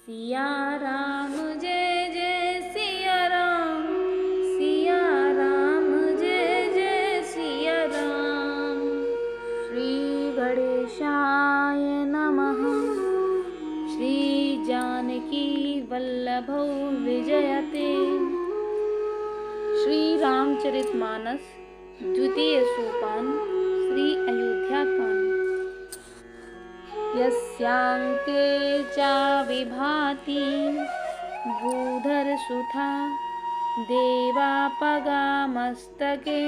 सिया राम जय जय सिया राम, सिया राम जय जय सिया राम। श्री गणेशाय नमः। श्री जानकी वल्लभौ विजयते। श्री रामचरितमानस द्वितीय सोपान, श्री अयोध्याकांड। यस्यांके चा विभाति भूधरसुता देवापगा मस्तके,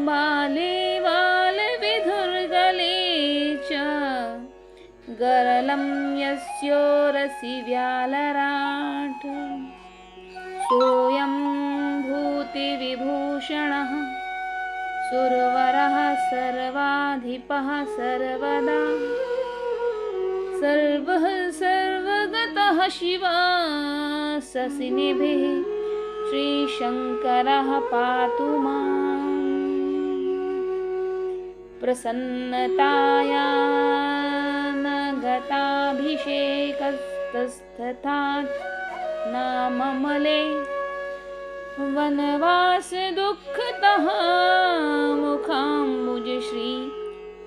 बाले बालविधुर्गले च गरलं यस्योरसि व्यालराट्। सोऽयं भूतिविभूषणः सुरवरः सर्वाधिपः सर्वदा, सर्वः सर्वगतः शिवा शशिनिभिः श्रीशङ्करः पातु माम्। प्रसन्नताया न गताभिषेकस्तथा नाममले, वनवास दुःखतः मुखाम्बुज श्री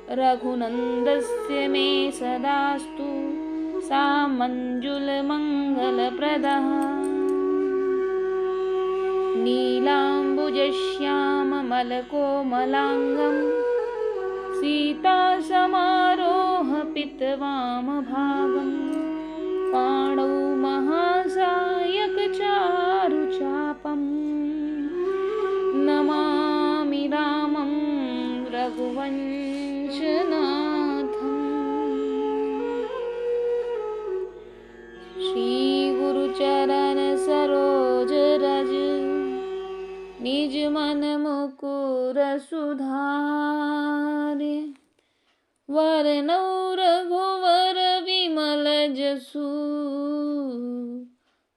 रघुनन्दस्य मे सदास्तु सा मञ्जुलमङ्गलप्रदः। नीलाम्बुजश्याममलकोमलाङ्गं सीतासमारोहपितवामभागं, पाणौ महासायकचारुचापम्। नमामि रामं रघुवंशनाथम्। श्री गुरुचरण सरोज रज निज मन मुकुर सुधारे, वरनौ रघुवर विमल जसु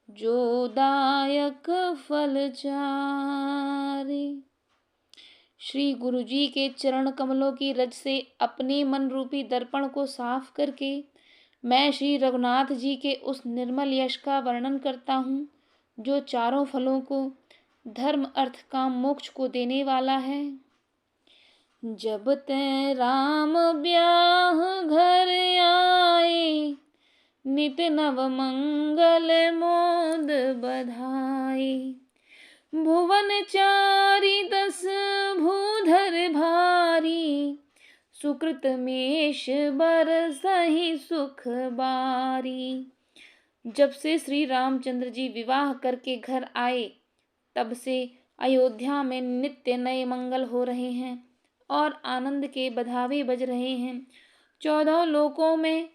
जो दायक फल चारे। श्री गुरु जी के चरण कमलों की रज से अपने मन रूपी दर्पण को साफ करके मैं श्री रघुनाथ जी के उस निर्मल यश का वर्णन करता हूँ जो चारों फलों को, धर्म अर्थ काम मोक्ष को देने वाला है। जब तै राम ब्याह घर आए, नित नव मंगल मोद बधाई। भुवन चारि 10 भूधर भारी, सुकृत मेष बरसहि सुख बारी। जब से श्री रामचंद्र जी विवाह करके घर आए, तब से अयोध्या में नित्य नए मंगल हो रहे हैं और आनंद के बधावे बज रहे हैं। 14 लोकों में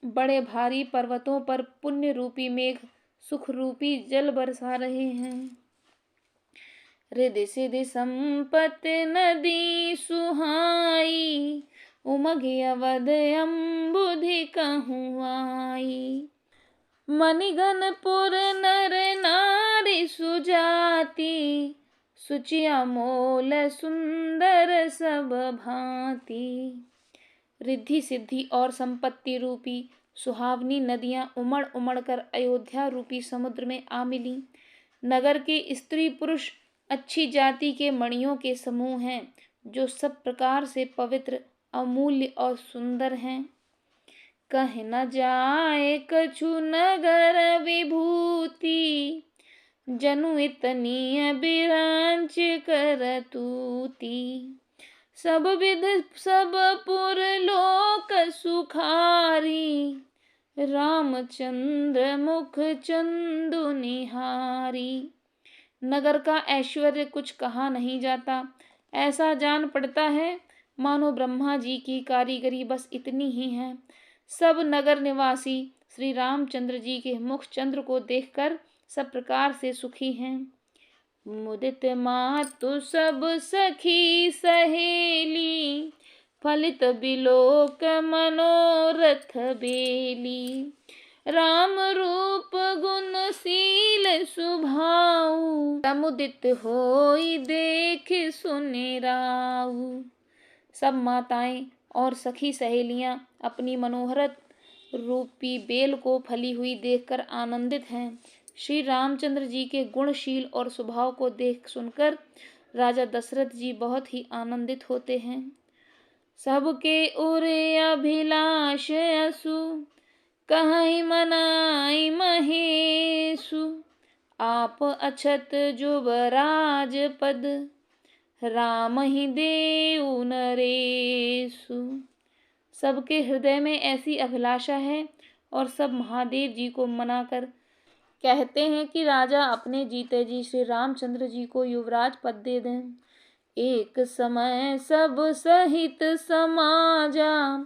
बड़े भारी पर्वतों पर पुण्य रूपी मेघ सुख रूपी जल बरसा रहे हैं। रिधि सिधि संपत्ति नदी सुहाई, उमगे अवध अम्बुधि कहूँ आई। मणिगणपुर नर नारी सुजाति, सुचि अमोल सुंदर सब भांति। रिद्धि सिद्धि और संपत्ति रूपी सुहावनी नदियां उमड़ उमड़ कर अयोध्या रूपी समुद्र में आ मिली। नगर के स्त्री पुरुष अच्छी जाति के मणियों के समूह हैं, जो सब प्रकार से पवित्र, अमूल्य और सुंदर हैं। कह न जाए कछु नगर विभूति, जनु इतनी बिरांच करतूती। सब विध सब पुर लोक सुखारी, रामचंद्र मुख चंदु निहारी। नगर का ऐश्वर्य कुछ कहा नहीं जाता। ऐसा जान पड़ता है मानो ब्रह्मा जी की कारीगरी बस इतनी ही है। सब नगर निवासी श्री रामचंद्र जी के मुख चंद्र को देखकर सब प्रकार से सुखी हैं। मुदित मातु सब सखी सहेली, फलित बिलोक मनोरथ बेली। राम रूप गुणशील सुभाऊ, समुदित होई देख सुनि राऊ। सब माताएं और सखी सहेलियां अपनी मनोहरत रूपी बेल को फली हुई देखकर आनंदित हैं। श्री रामचंद्र जी के गुणशील और स्वभाव को देख सुनकर राजा दशरथ जी बहुत ही आनंदित होते हैं। सबके उरे अभिलाष असु, कहीं मनाई महेशु। आप अछत जुबराज पद, राम ही देऊ नरेशु। सबके हृदय में ऐसी अभिलाषा है और सब महादेव जी को मनाकर कहते हैं कि राजा अपने जीते जी श्री रामचंद्र जी को युवराज पद दे दें। एक समय सब सहित समाजा,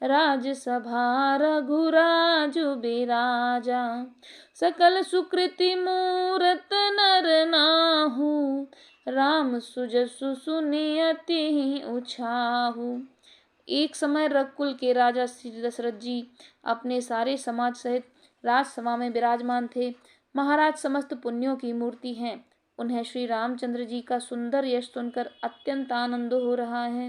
राजसभा रघुराज बिराजा। सकल सुकृति मूरत नर नाहु, राम सुजसु सुनि अति उछाहु। एक समय रघुकुल के राजा श्री दशरथ जी अपने सारे समाज सहित राजसभा में विराजमान थे। महाराज समस्त पुण्यों की मूर्ति हैं। उन्हें श्री रामचंद्र जी का सुंदर यश सुनकर अत्यंत आनंद हो रहा है।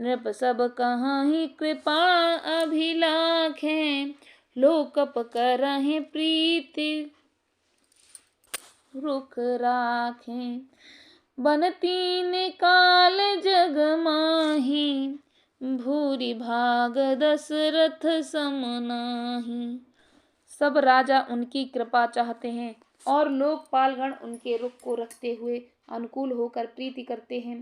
नृप सब कहाहि कृपा अभिलाखें, लोकप करहिं प्रीति रुख राखें। बन तीन काल जग माही, भूरि भाग दशरथ सम नाहि। सब राजा उनकी कृपा चाहते हैं और लोकपालगण उनके रुख को रखते हुए अनुकूल होकर प्रीति करते हैं।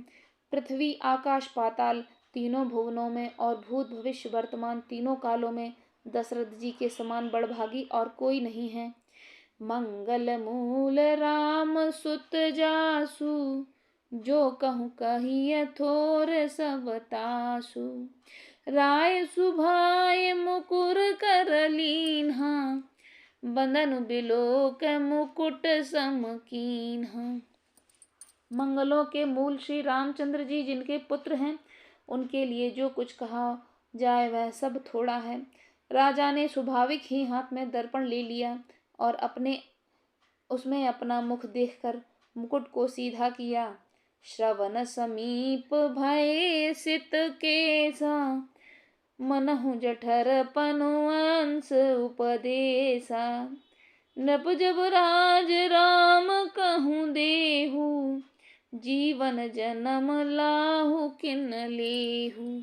पृथ्वी आकाश पाताल तीनों भुवनों में और भूत भविष्य वर्तमान तीनों कालों में दशरथ जी के समान बड़भागी और कोई नहीं है। मंगल मूल राम सुत जासु, जो कहूँ कहिए थोर सब तासु। राय सुभाय मुकुर कर लीन्हा, बंदन बिलोक मुकुट सम कीन्हा। मंगलों के मूल श्री रामचंद्र जी जिनके पुत्र हैं, उनके लिए जो कुछ कहा जाए वह सब थोड़ा है। राजा ने स्वाभाविक ही हाथ में दर्पण ले लिया और उसमें अपना मुख देखकर मुकुट को सीधा किया। श्रवण समीप भय सित केसा, मनहु जठर पनुअंस उपदेसा। नृप जब राज राम कहूँ देहु, जीवन जन्म लाहु किन लेहु।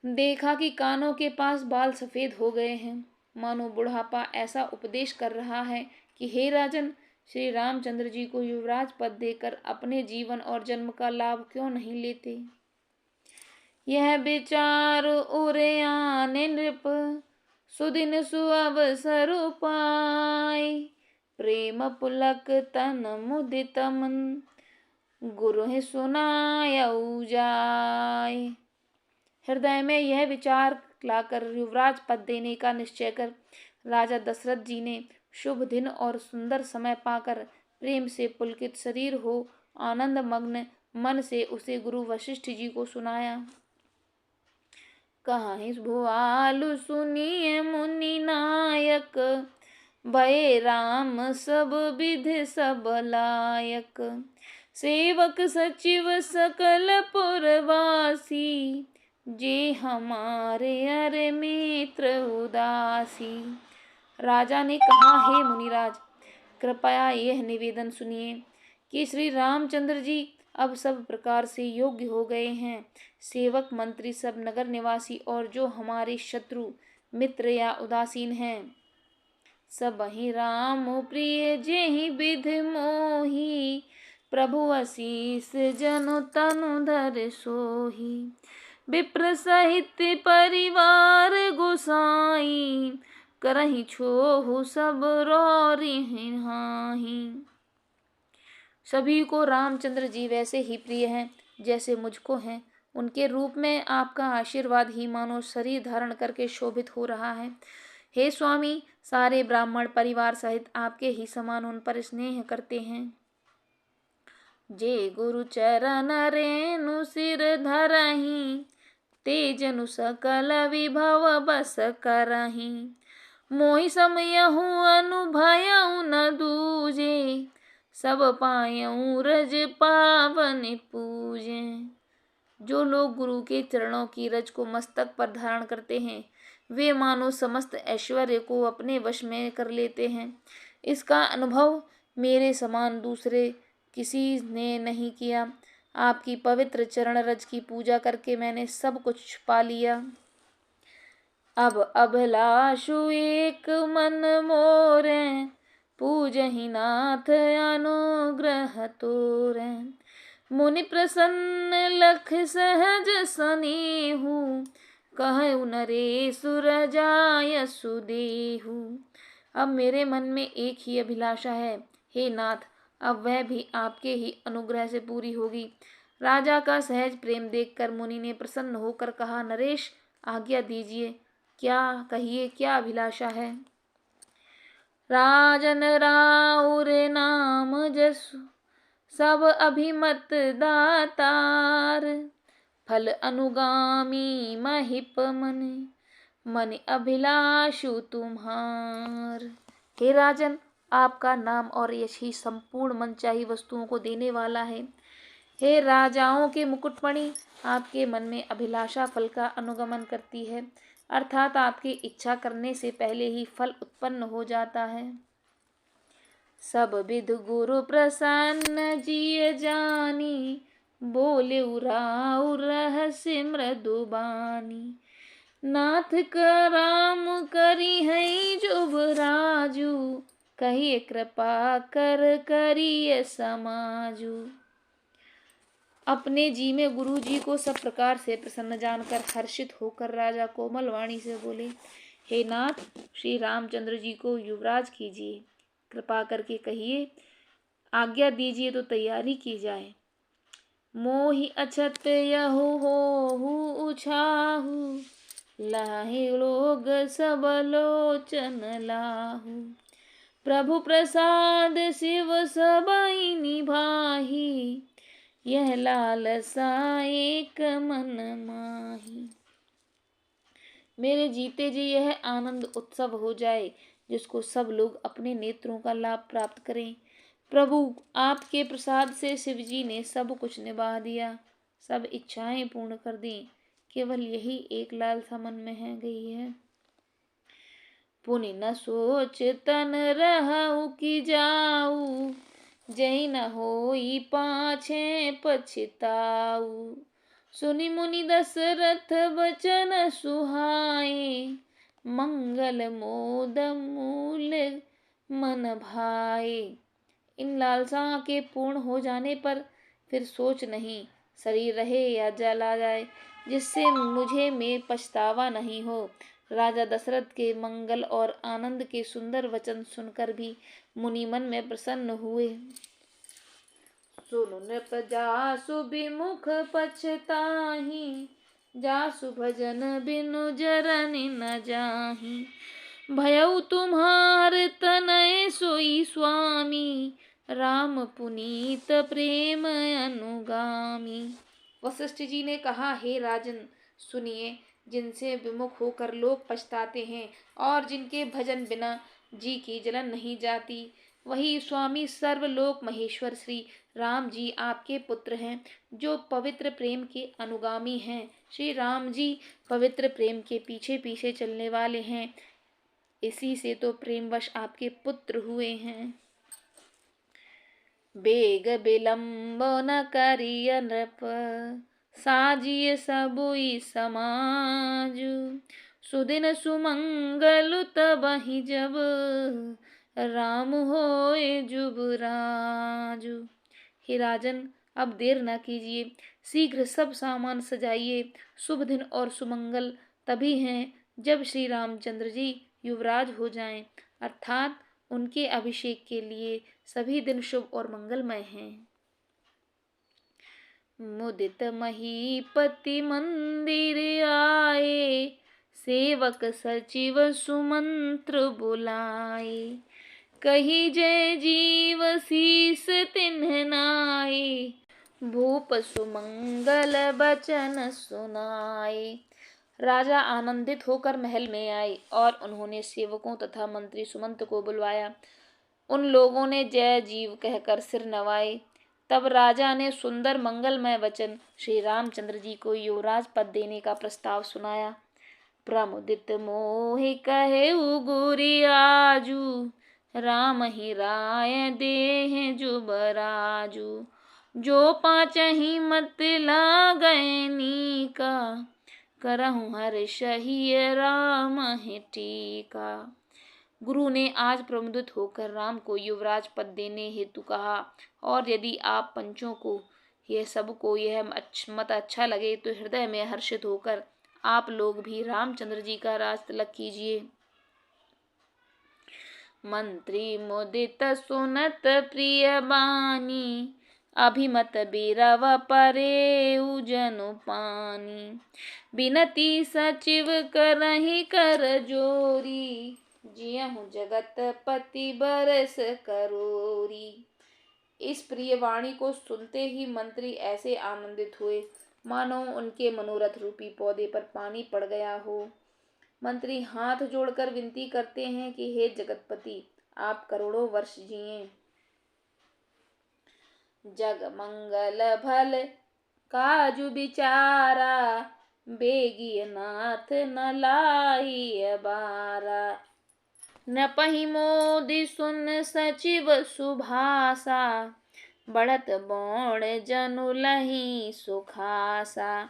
देखा कि कानों के पास बाल सफेद हो गए हैं, मानो बुढ़ापा ऐसा उपदेश कर रहा है कि हे राजन, श्री रामचंद्र जी को युवराज पद देकर अपने जीवन और जन्म का लाभ क्यों नहीं लेते। यह विचार उरे आने नृप, सुदिन सुअवसर पाय। प्रेम पुलक तन मुदित मन, गुरु सुनायऊ जाय। हृदय में यह विचार लाकर युवराज पद देने का निश्चय कर राजा दशरथ जी ने शुभ दिन और सुंदर समय पाकर प्रेम से पुलकित शरीर हो आनंद मग्न मन से उसे गुरु वशिष्ठ जी को सुनाया। कहाहि भुआलु सुनिए मुनि नायक, भय राम सब विधि सब लायक। सेवक सचिव सकल पुरवासी, जे हमारे अरे मित्र उदासी। राजा ने कहा, हे मुनिराज, कृपया यह निवेदन सुनिए कि श्री रामचंद्र जी अब सब प्रकार से योग्य हो गए हैं। सेवक मंत्री सब नगर निवासी और जो हमारे शत्रु मित्र या उदासीन हैं, सब ही राम प्रिय जेहि विधि मोही। प्रभु आशीष जनु तनु धर सोही। विप्र सहित परिवार गोसाई, करहि छोहु सब रोरिहि हाहि। सभी को रामचंद्र जी वैसे ही प्रिय हैं जैसे मुझको हैं। उनके रूप में आपका आशीर्वाद ही मानो शरीर धारण करके शोभित हो रहा है। हे स्वामी, सारे ब्राह्मण परिवार सहित आपके ही समान उन पर स्नेह करते हैं। जे गुरु चरण रेणु सिर धरहि, ते जनु सकल विभव बस करहि। मोहि समयहु अनुभयउ न दूजे, सब पायऊ रज पावन पूजे। जो लोग गुरु के चरणों की रज को मस्तक पर धारण करते हैं, वे मानो समस्त ऐश्वर्य को अपने वश में कर लेते हैं। इसका अनुभव मेरे समान दूसरे किसी ने नहीं किया। आपकी पवित्र चरण रज की पूजा करके मैंने सब कुछ पा लिया। अब अभिलाषु एक मन मोरे, पूजहि नाथ अनुग्रह तोरे। मुनि प्रसन्न लख सहज सनेहु, कहु नरेशु रजाय सुदेहु। अब मेरे मन में एक ही अभिलाषा है, हे नाथ, अब वह भी आपके ही अनुग्रह से पूरी होगी। राजा का सहज प्रेम देखकर मुनि ने प्रसन्न होकर कहा, नरेश, आज्ञा दीजिए, क्या कहिए, क्या अभिलाषा है। राजन राउर नाम जसु, सब अभिमत दातार। फल अनुगामी महिप मन, मन अभिलाषु तुम्हार। हे राजन, आपका नाम और यश ही संपूर्ण मनचाही वस्तुओं को देने वाला है। हे राजाओं के मुकुटमणि, आपके मन में अभिलाषा फल का अनुगमन करती है, अर्थात आपकी इच्छा करने से पहले ही फल उत्पन्न हो जाता है। सब विध गुरु प्रसन्न जिय जानी, बोले राउ रहस्य मृदु बानी। नाथ का राम करी है जुब राजू, कहिए कृपा कर करिए समाजू। अपने जी में गुरु जी को सब प्रकार से प्रसन्न जानकर हर्षित होकर राजा कोमल वाणी से बोले, हे नाथ, श्री रामचंद्र जी को युवराज कीजिए, कृपा करके कहिए, आज्ञा दीजिए तो तैयारी की जाए। मोहि अछत यहु होहु उछाहु, लाहे लोग सब लोचन लाहु। प्रभु प्रसाद शिव सबई निभाही, यह लालसा एक मन माही। मेरे जीते जी यह आनंद उत्सव हो जाए, जिसको सब लोग अपने नेत्रों का लाभ प्राप्त करें। प्रभु, आपके प्रसाद से शिव जी ने सब कुछ निभा दिया, सब इच्छाएं पूर्ण कर दी, केवल यही एक लालसा मन में है गई है। पुनि न सोच तन रहु कि जाऊ, जहि न होई पाछे पछताऊ। सुनि मुनि दशरथ बचन सुहाए, मंगल मोद मूल मन भाए। इन लालसा के पूर्ण हो जाने पर फिर सोच नहीं, शरीर रहे या जला जाए, जिससे मुझे में पछतावा नहीं हो। राजा दशरथ के मंगल और आनंद के सुंदर वचन सुनकर भी मुनि मन में प्रसन्न हुए। सुनु नृप जासु विमुख पछताहि, जासु भजन बिनु जरन न जाहि। भयउ तुम्हार तनय सोई स्वामी, राम पुनीत प्रेम अनुगामी। वशिष्ठ जी ने कहा, हे राजन, सुनिए, जिनसे विमुख होकर लोग पछताते हैं और जिनके भजन बिना जी की जलन नहीं जाती, वही स्वामी सर्वलोक महेश्वर श्री राम जी आपके पुत्र हैं, जो पवित्र प्रेम के अनुगामी हैं। श्री राम जी पवित्र प्रेम के पीछे पीछे चलने वाले हैं, इसी से तो प्रेमवश आपके पुत्र हुए हैं। बेग विलंब न करिय नृप, साजिय सबुई समाजु। सुदिन सुमंगल तबहि जब, राम होए जुबराजु। हे राजन, अब देर न कीजिए, शीघ्र सब सामान सजाइए। शुभ दिन और सुमंगल तभी हैं जब श्री रामचंद्र जी युवराज हो जाएं, अर्थात उनके अभिषेक के लिए सभी दिन शुभ और मंगलमय हैं। मुदित महीपति मंदिर आए, सेवक सचिव सुमंत्र बुलाए। कही जय जीव शीस तिन्ह नाए, भूप सुमंगल बचन सुनाए। राजा आनंदित होकर महल में आए और उन्होंने सेवकों तथा मंत्री सुमंत को बुलवाया। उन लोगों ने जय जीव कहकर सिर नवाए। तब राजा ने सुंदर मंगलमय वचन श्री रामचंद्र जी को युवराज पद देने का प्रस्ताव सुनाया। प्रमुदित मोहि कहे गुरी आजू, राम ही राय देह जुबराजू। जो पाचही मत लागैनी का, करहु हर्ष ही राम है टीका। गुरु ने आज प्रमुदित होकर राम को युवराज पद देने हेतु कहा, और यदि आप पंचों को यह सबको यह मत अच्छा लगे तो हृदय में हर्षित होकर आप लोग भी रामचंद्र जी का राज तिलक कीजिए। मंत्री मुदित सुनत प्रिय बानी, अभिमत बीरव परे जनु पानी। बिनती सचिव करहि कर जोरी, जियहु जगत पति बरस करोरी। इस प्रिय वाणी को सुनते ही मंत्री ऐसे आनंदित हुए मानो उनके मनोरथ रूपी पौधे पर पानी पड़ गया हो। मंत्री हाथ जोड़कर विनती करते हैं कि हे जगतपति, आप करोड़ों वर्ष जिए। जग मंगल भल काजु बिचारा, बेगिय नाथ न लाई बारा। नपहि मोदि सुन सचिव सुभाषा, बढ़त बौण जनु लही सुखासा।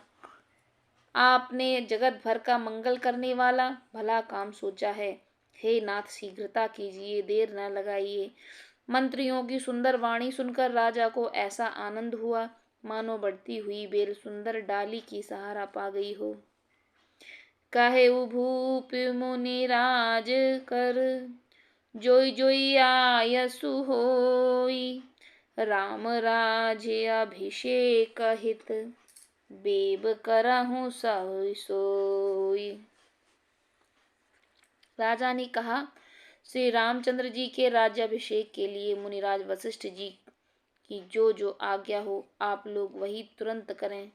आपने जगत भर का मंगल करने वाला भला काम सोचा है। हे नाथ, शीघ्रता कीजिए, देर न लगाइए। मंत्रियों की सुंदर वाणी सुनकर राजा को ऐसा आनंद हुआ मानो बढ़ती हुई बेल सुंदर डाली की सहारा पा गई हो। कहे भूप मुनिराज कर, जोई जोई आयसु होई। राम राज्य अभिषेक हित, बेब करहु सोई सोई। राजा ने कहा, श्री रामचंद्र जी के राज्याभिषेक के लिए मुनिराज वशिष्ठ जी की जो जो आज्ञा हो आप लोग वही तुरंत करें।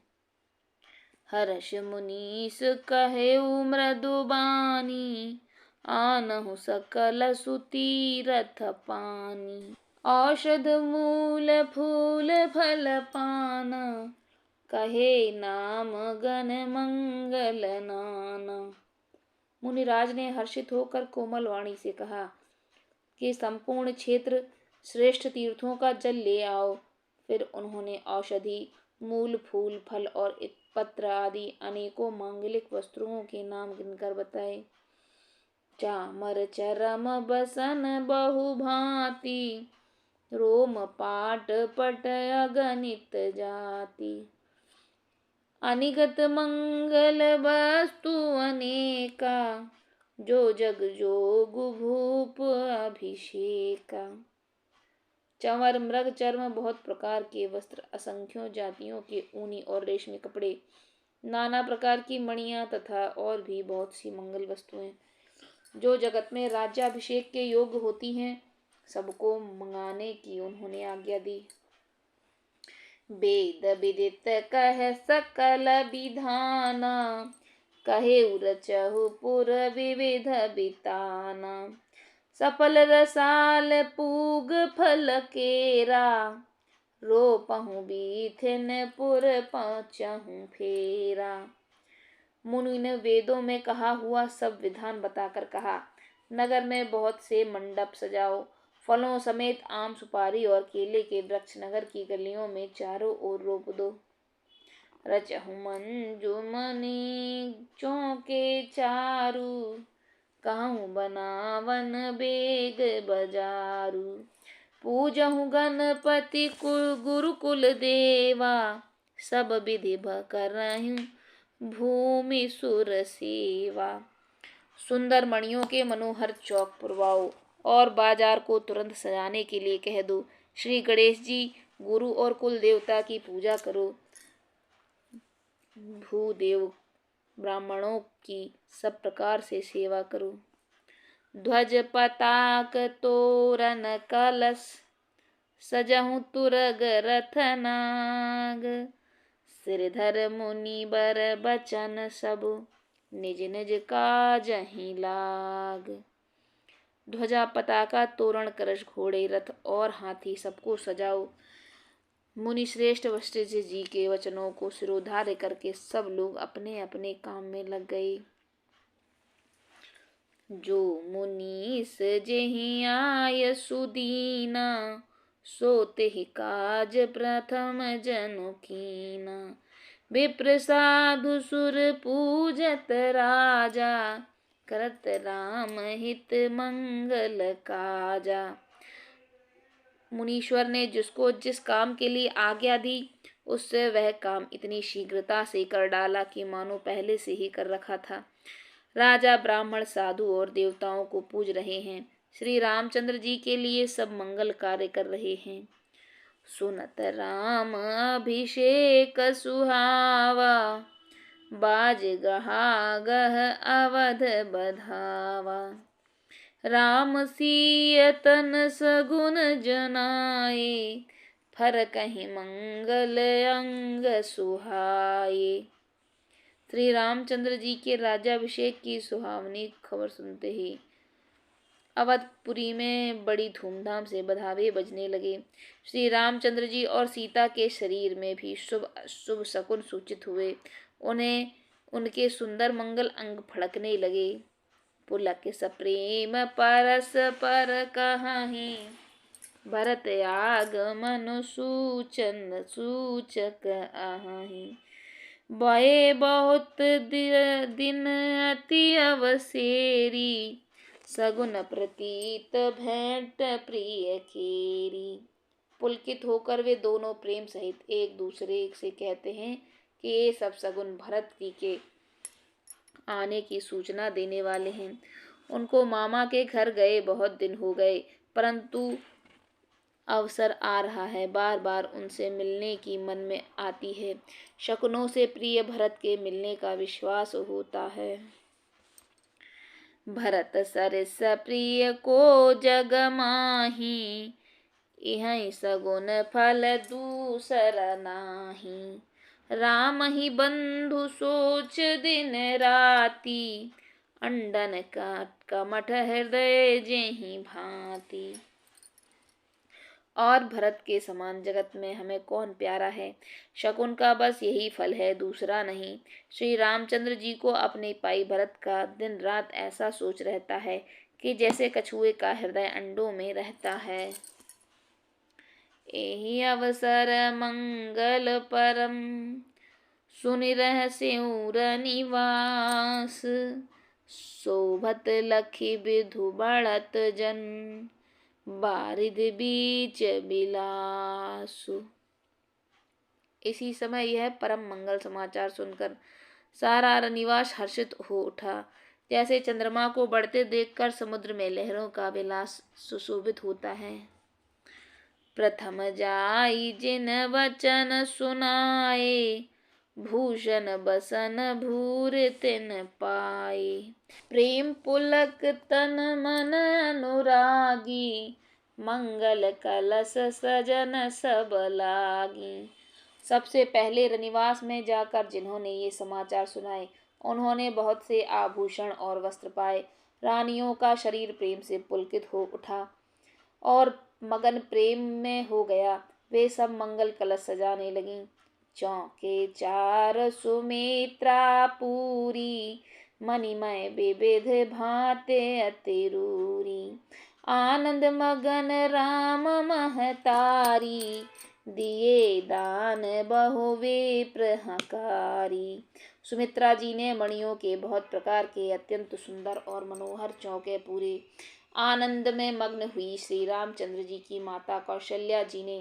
हर्ष मुनीस कहे मृदु बानी, आनहु सकल सुतीरथ पानी। औषध मूल फूल फल पाना, कहे नाम गण मंगल नाना। मुनिराज ने हर्षित होकर कोमल वाणी से कहा कि संपूर्ण क्षेत्र श्रेष्ठ तीर्थों का जल ले आओ। फिर उन्होंने औषधि, मूल, फूल, फल और पत्र आदि अनेकों मांगलिक वस्तुओं के नाम गिनकर बताए। चामर चरम बसन बहु भांति, रोम पाट पट अगणित जाति। अनिगत मंगल वस्तु अनेका, जो जग जोगु भूप अभिषेका। चंवर, मृग चर्म, बहुत प्रकार के वस्त्र, असंख्यों जातियों के ऊनी और रेशमी कपड़े, नाना प्रकार की मणियां तथा और भी बहुत सी मंगल वस्तुएं जो जगत में राज्याभिषेक के योग्य होती हैं, सबको मंगाने की उन्होंने आज्ञा दी। वेद विदित कह सकल विधाना, कहे रचहु पुर विविध बिताना। सफल रसाल पूग फल केरा, रोपहु बीथिन पुर पाचहु फेरा। मुनि ने वेदों में कहा हुआ सब विधान बताकर कहा, नगर में बहुत से मंडप सजाओ, फलों समेत आम, सुपारी और केले के वृक्ष नगर की गलियों में चारों ओर रोप दो। रचहु मंजुमनि चौके चारू, कहूँ बनावन बेग बजारू। पूजहु गणपति गुरुकुल देवा, सब विधि करहु भूमि सुर सेवा। सुंदर मणियों के मनोहर चौक पुरवाओ और बाजार को तुरंत सजाने के लिए कह दो। श्री गणेश जी, गुरु और कुल देवता की पूजा करो। भूदेव ब्राह्मणों की सब प्रकार से सेवा करो। ध्वज पताक तोरण कलश, सजहु तुरग रथ नाग। सिरधर मुनि बर बचन सब, निज निज काजहि लाग। ध्वजा, पताका, तोरण, कलश, घोड़े, रथ और हाथी सबको सजाओ। मुनि श्रेष्ठ वशिष्ठ जी के वचनों को सिरोधार्य करके सब लोग अपने अपने काम में लग गए। जो मुनीस जेहि आय सुदीना, सोते ही काज प्रथम जनु कीना। विप्र साधु सुर पूजत राजा, करत राम हित मंगल काजा। मुनीश्वर ने जिसको जिस काम के लिए आज्ञा दी, उससे वह काम इतनी शीघ्रता से कर डाला कि मानो पहले से ही कर रखा था। राजा, ब्राह्मण, साधु और देवताओं को पूज रहे हैं। श्री रामचंद्र जी के लिए सब मंगल कार्य कर रहे हैं। सुनत राम अभिषेक सुहावा, बाज गहा गह अवध बधावा। राम सिय तन सगुन जनाए, फर कहीं मंगल अंग सुहाए। श्री रामचंद्र जी के राज्याभिषेक की सुहावनी खबर सुनते ही अवधपुरी में बड़ी धूमधाम से बधावे बजने लगे। श्री रामचंद्र जी और सीता के शरीर में भी शुभ अशुभ शकुन सूचित हुए। उन्हें उनके सुंदर मंगल अंग फड़कने लगे। पुलक सप्रेम परस पर कहाहि, भरत आगमन सूचन सूचक आहि। भये बहुत दिन अति अवसेरी, सगुन प्रतीत भेंट प्रिय केरी। पुलकित होकर वे दोनों प्रेम सहित एक दूसरे से कहते हैं कि ये सब सगुन भरत जी के आने की सूचना देने वाले हैं। उनको मामा के घर गए बहुत दिन हो गए, परंतु अवसर आ रहा है। बार बार उनसे मिलने की मन में आती है। शकुनों से प्रिय भरत के मिलने का विश्वास होता है। भरत सरस प्रिय को जग माही, इहै सगुन फल दूसर नाही। राम ही बंधु सोच दिन राती, अंडन कमठ हृदय जेहि भांति। और भरत के समान जगत में हमें कौन प्यारा है। शकुन का बस यही फल है, दूसरा नहीं। श्री रामचंद्र जी को अपने पाई भरत का दिन रात ऐसा सोच रहता है कि जैसे कछुए का हृदय अंडों में रहता है। एहि अवसर मंगल परम, सुनि रह सिउर निवास। शोभत लखी विधु बढ़त जन, बारिध बीच बिलासु। इसी समय यह परम मंगल समाचार सुनकर सारा रनिवास हर्षित हो उठा। जैसे चंद्रमा को बढ़ते देखकर समुद्र में लहरों का विलास सुशोभित होता है। प्रथम जाई जिन वचन सुनाए, भूषण बसन भूर तिन पाए। प्रेम पुलक तन मन अनुरागी, मंगल कलश सजन सब लागी। सबसे पहले रनिवास में जाकर जिन्होंने ये समाचार सुनाए, उन्होंने बहुत से आभूषण और वस्त्र पाए। रानियों का शरीर प्रेम से पुलकित हो उठा और मगन प्रेम में हो गया। वे सब मंगल कलश सजाने लगीं। चौके चार सुमित्रा पूरी, मणिमय विविध भांते अतिरूरी। आनंद मगन राम महतारी, दिए दान बहु विप्र हकारी। सुमित्रा जी ने मणियों के बहुत प्रकार के अत्यंत सुंदर और मनोहर चौके पूरे। आनंद में मग्न हुई श्री रामचंद्र जी की माता कौशल्या जी ने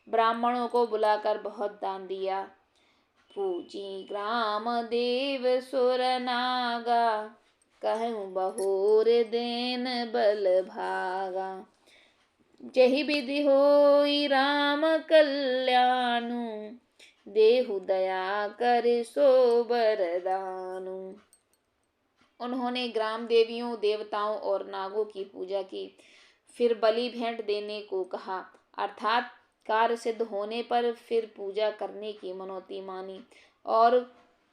ब्राह्मणों को बुलाकर बहुत दान दिया। पूजी ग्राम देव सुर नागा, कहूँ बहोर देन बल भागा। जहि विधि होई राम कल्याणु, देहु दया कर सो बरदानु। उन्होंने ग्राम देवियों, देवताओं और नागों की पूजा की। फिर बलि भेंट देने को कहा, अर्थात कार्य सिद्ध होने पर फिर पूजा करने की मनौती मानी और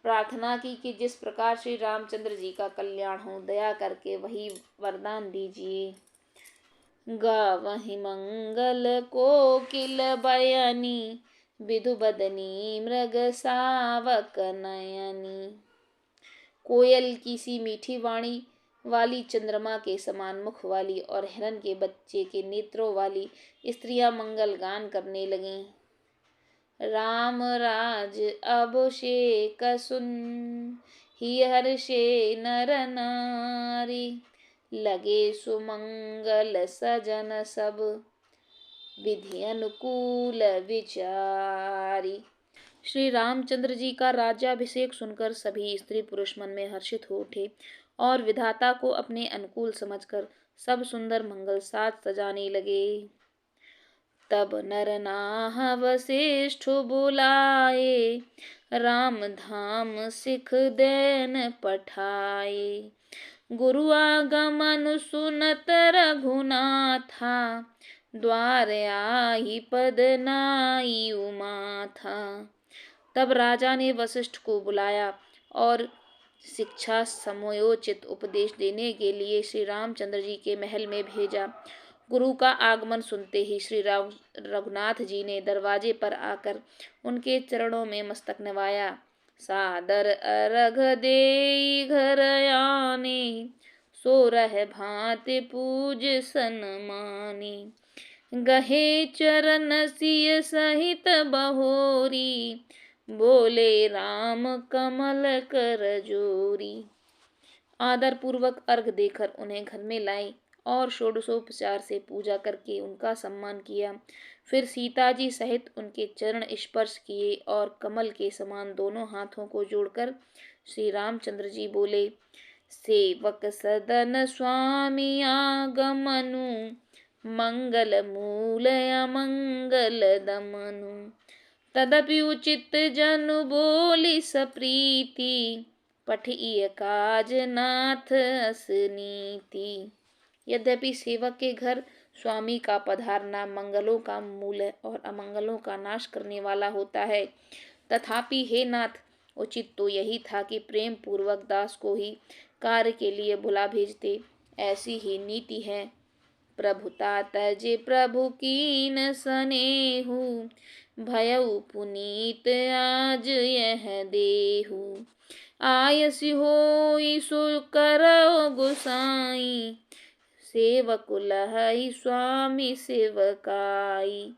प्रार्थना की कि जिस प्रकार श्री रामचंद्र जी का कल्याण हो, दया करके वही वरदान दीजिए। गावहि मंगल कोकिल बयनी, विधु बदनी मृग सावक नयनी। कोयल की सी मीठी वाणी वाली, चंद्रमा के समान मुख वाली और हिरण के बच्चे के नेत्रों वाली स्त्रियां मंगल गान करने लगीं। राम राज अभिषेक सुन ही हर्षे नर नारी, लगे सुमंगल सजन सब विधि अनुकूल विचारी। श्री रामचंद्र जी का राज्याभिषेक सुनकर सभी स्त्री पुरुष मन में हर्षित हो उठे और विधाता को अपने अनुकूल समझकर सब सुंदर मंगल साज सजाने लगे। तब नर नाह वशिष्ठ बुलाए, राम धाम सिख देन पठाए। गुरु आगमन सुनत रघुनाथा, द्वार आई पद नाई उमा था। तब राजा ने वशिष्ठ को बुलाया और शिक्षा समयोचित उपदेश देने के लिए श्री रामचंद्र जी के महल में भेजा। गुरु का आगमन सुनते ही श्री रघुनाथ जी ने दरवाजे पर आकर उनके चरणों में मस्तक नवाया। सादर अर्घ दे घर आने, सोरह भांति पूज सन्मानी। गहे चरण सिय सहित बहोरी, बोले राम कमल कर जोरी। आदर पूर्वक अर्घ देकर उन्हें घर में लाए और षोडशोपचार से पूजा करके उनका सम्मान किया। फिर सीता जी सहित उनके चरण स्पर्श किए और कमल के समान दोनों हाथों को जोड़कर श्री रामचंद्र जी बोले, सेवक सदन स्वामी आगमनु, मंगल मूल अमंगल दमनु। तदपि उचित जनु बोली सप्रीति, पठिय काज नाथ असनीति। यद्यपि सेवक के घर स्वामी का पधारना मंगलों का मूल और अमंगलों का नाश करने वाला होता है, तथापि हे नाथ, उचित तो यही था कि प्रेम पूर्वक दास को ही कार्य के लिए बुला भेजते। ऐसी ही नीति है। प्रभुता तजे प्रभु कीन सनेहु, भयउ पुनीत आज यह देहु। आयसि होई सो करो गोसाई, सेवक लहई स्वामी सेवकाई।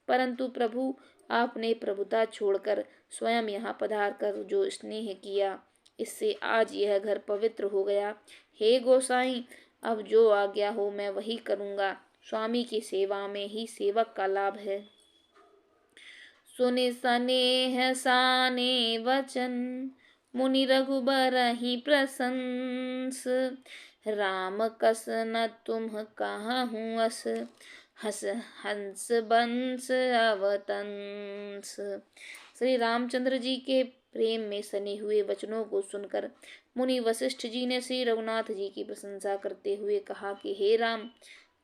परंतु प्रभु, आपने प्रभुता छोड़कर स्वयं यहाँ पधार कर जो स्नेह किया, इससे आज यह घर पवित्र हो गया। हे गोसाई, अब जो आज्ञा हो मैं वही करूँगा। स्वामी की सेवा में ही सेवक का लाभ है। सुनि सनेह साने वचन, मुनि रघुबर ही प्रशंस। राम कस न तुम कहूँ अस, हस हंस बंस अवतंस। श्री रामचंद्र जी के प्रेम में सने हुए वचनों को सुनकर मुनि वशिष्ठ जी ने श्री रघुनाथ जी की प्रशंसा करते हुए कहा कि हे राम,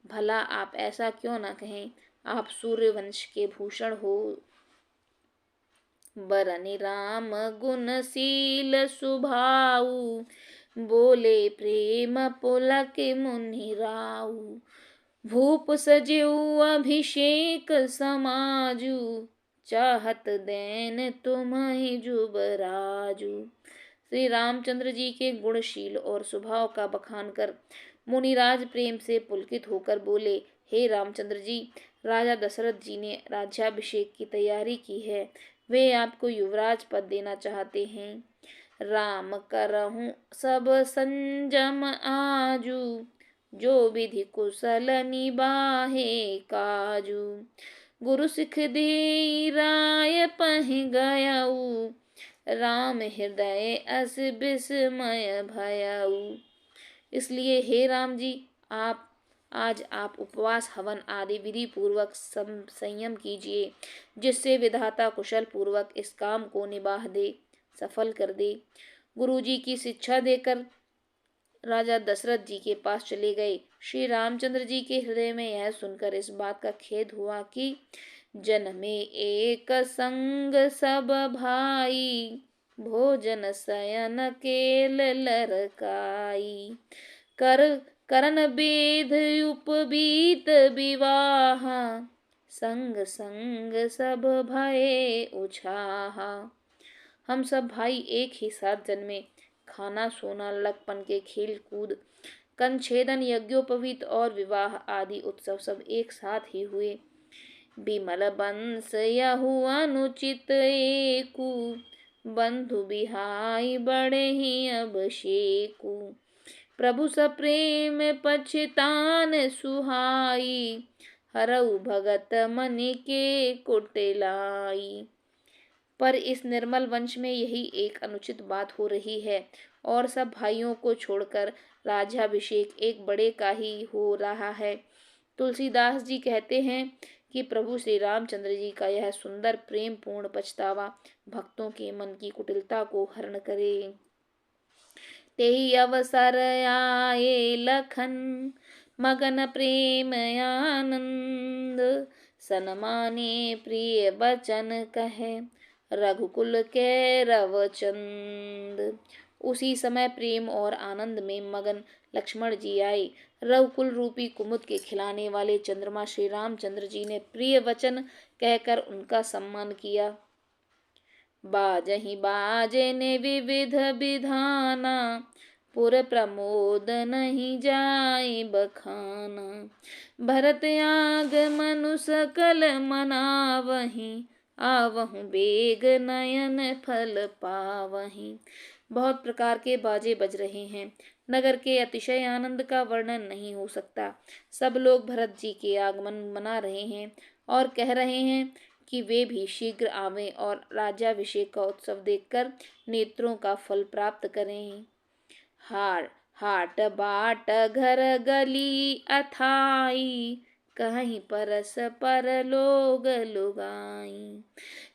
भला आप ऐसा क्यों न कहें। आप सूर्यवंश के भूषण हो। बरनि राम गुणशील सुभाऊ, बोले प्रेम पुलक मुनि राऊ। भूप सजेऊ अभिषेक समाजू, चाहत देन तुम्हि जुबराजू। श्री रामचंद्र जी के गुणशील और स्वभाव का बखान कर मुनिराज प्रेम से पुलकित होकर बोले, हे रामचंद्र जी, राजा दशरथ जी ने राज्याभिषेक की तैयारी की है। वे आपको युवराज पद देना चाहते हैं। राम करहूँ सब संजम आजू, जो विधि कुशल निबाहे काजू। गुरु सिख दे राय पहि गयऊ, राम हृदय अस विस्मय भयऊ। इसलिए हे राम जी, आप उपवास हवन आदि विधि पूर्वक संयम कीजिए, जिससे विधाता कुशल पूर्वक इस काम को निबाह दे, सफल कर दे। गुरु जी की शिक्षा देकर राजा दशरथ जी के पास चले गए। श्री रामचंद्र जी के हृदय में यह सुनकर इस बात का खेद हुआ कि जन में एक संग सब भाई, भोजन शयन केल लरकाई। करन बेद उपबीत विवाह, संग संग सब भये उछाहा। हम सब भाई एक ही साथ जन्मे, खाना सोना, लड़कपन के खेल कूद, कंछेदन, यज्ञोपवीत और विवाह आदि उत्सव सब एक साथ ही हुए। बिमल बंस यहु अनुचित एकु, बंधु बिहाई बड़े ही अभिषेकु। प्रभु सप्रेम पछतान सुहाई, हरऊ भगत मन के कुटिलाई। पर इस निर्मल वंश में यही एक अनुचित बात हो रही है और सब भाइयों को छोड़कर राज्याभिषेक एक बड़े का ही हो रहा है। तुलसीदास जी कहते हैं कि प्रभु श्री रामचंद्र जी का यह सुंदर प्रेम पूर्ण पछतावा भक्तों के मन की कुटिलता को हरण करे। तेहि अवसर आए लखन, मगन प्रेम आनंद, सनमाने प्रिय बचन कहे, रघुकुल के रवचंद। उसी समय प्रेम और आनंद में मगन लक्ष्मण जी आए। रघुकुल रूपी कुमुद के खिलाने वाले चंद्रमा श्री रामचंद्र जी ने प्रिय वचन कहकर उनका सम्मान किया। बाजहि बाजे ने विविध विधाना, पुर प्रमोद नहीं जाए बखाना। भरत आगमनु सकल मनावहीं, आवहु बेग नयन फल पावहीं। बहुत प्रकार के बाजे बज रहे हैं। नगर के अतिशय आनंद का वर्णन नहीं हो सकता। सब लोग भरत जी के आगमन मना रहे हैं और कह रहे हैं कि वे भी शीघ्र आवें और राज्याभिषेक का उत्सव देखकर नेत्रों का फल प्राप्त करें। हाट बाट घर गली अथाई, कहीं परस पर लोग लुगाई।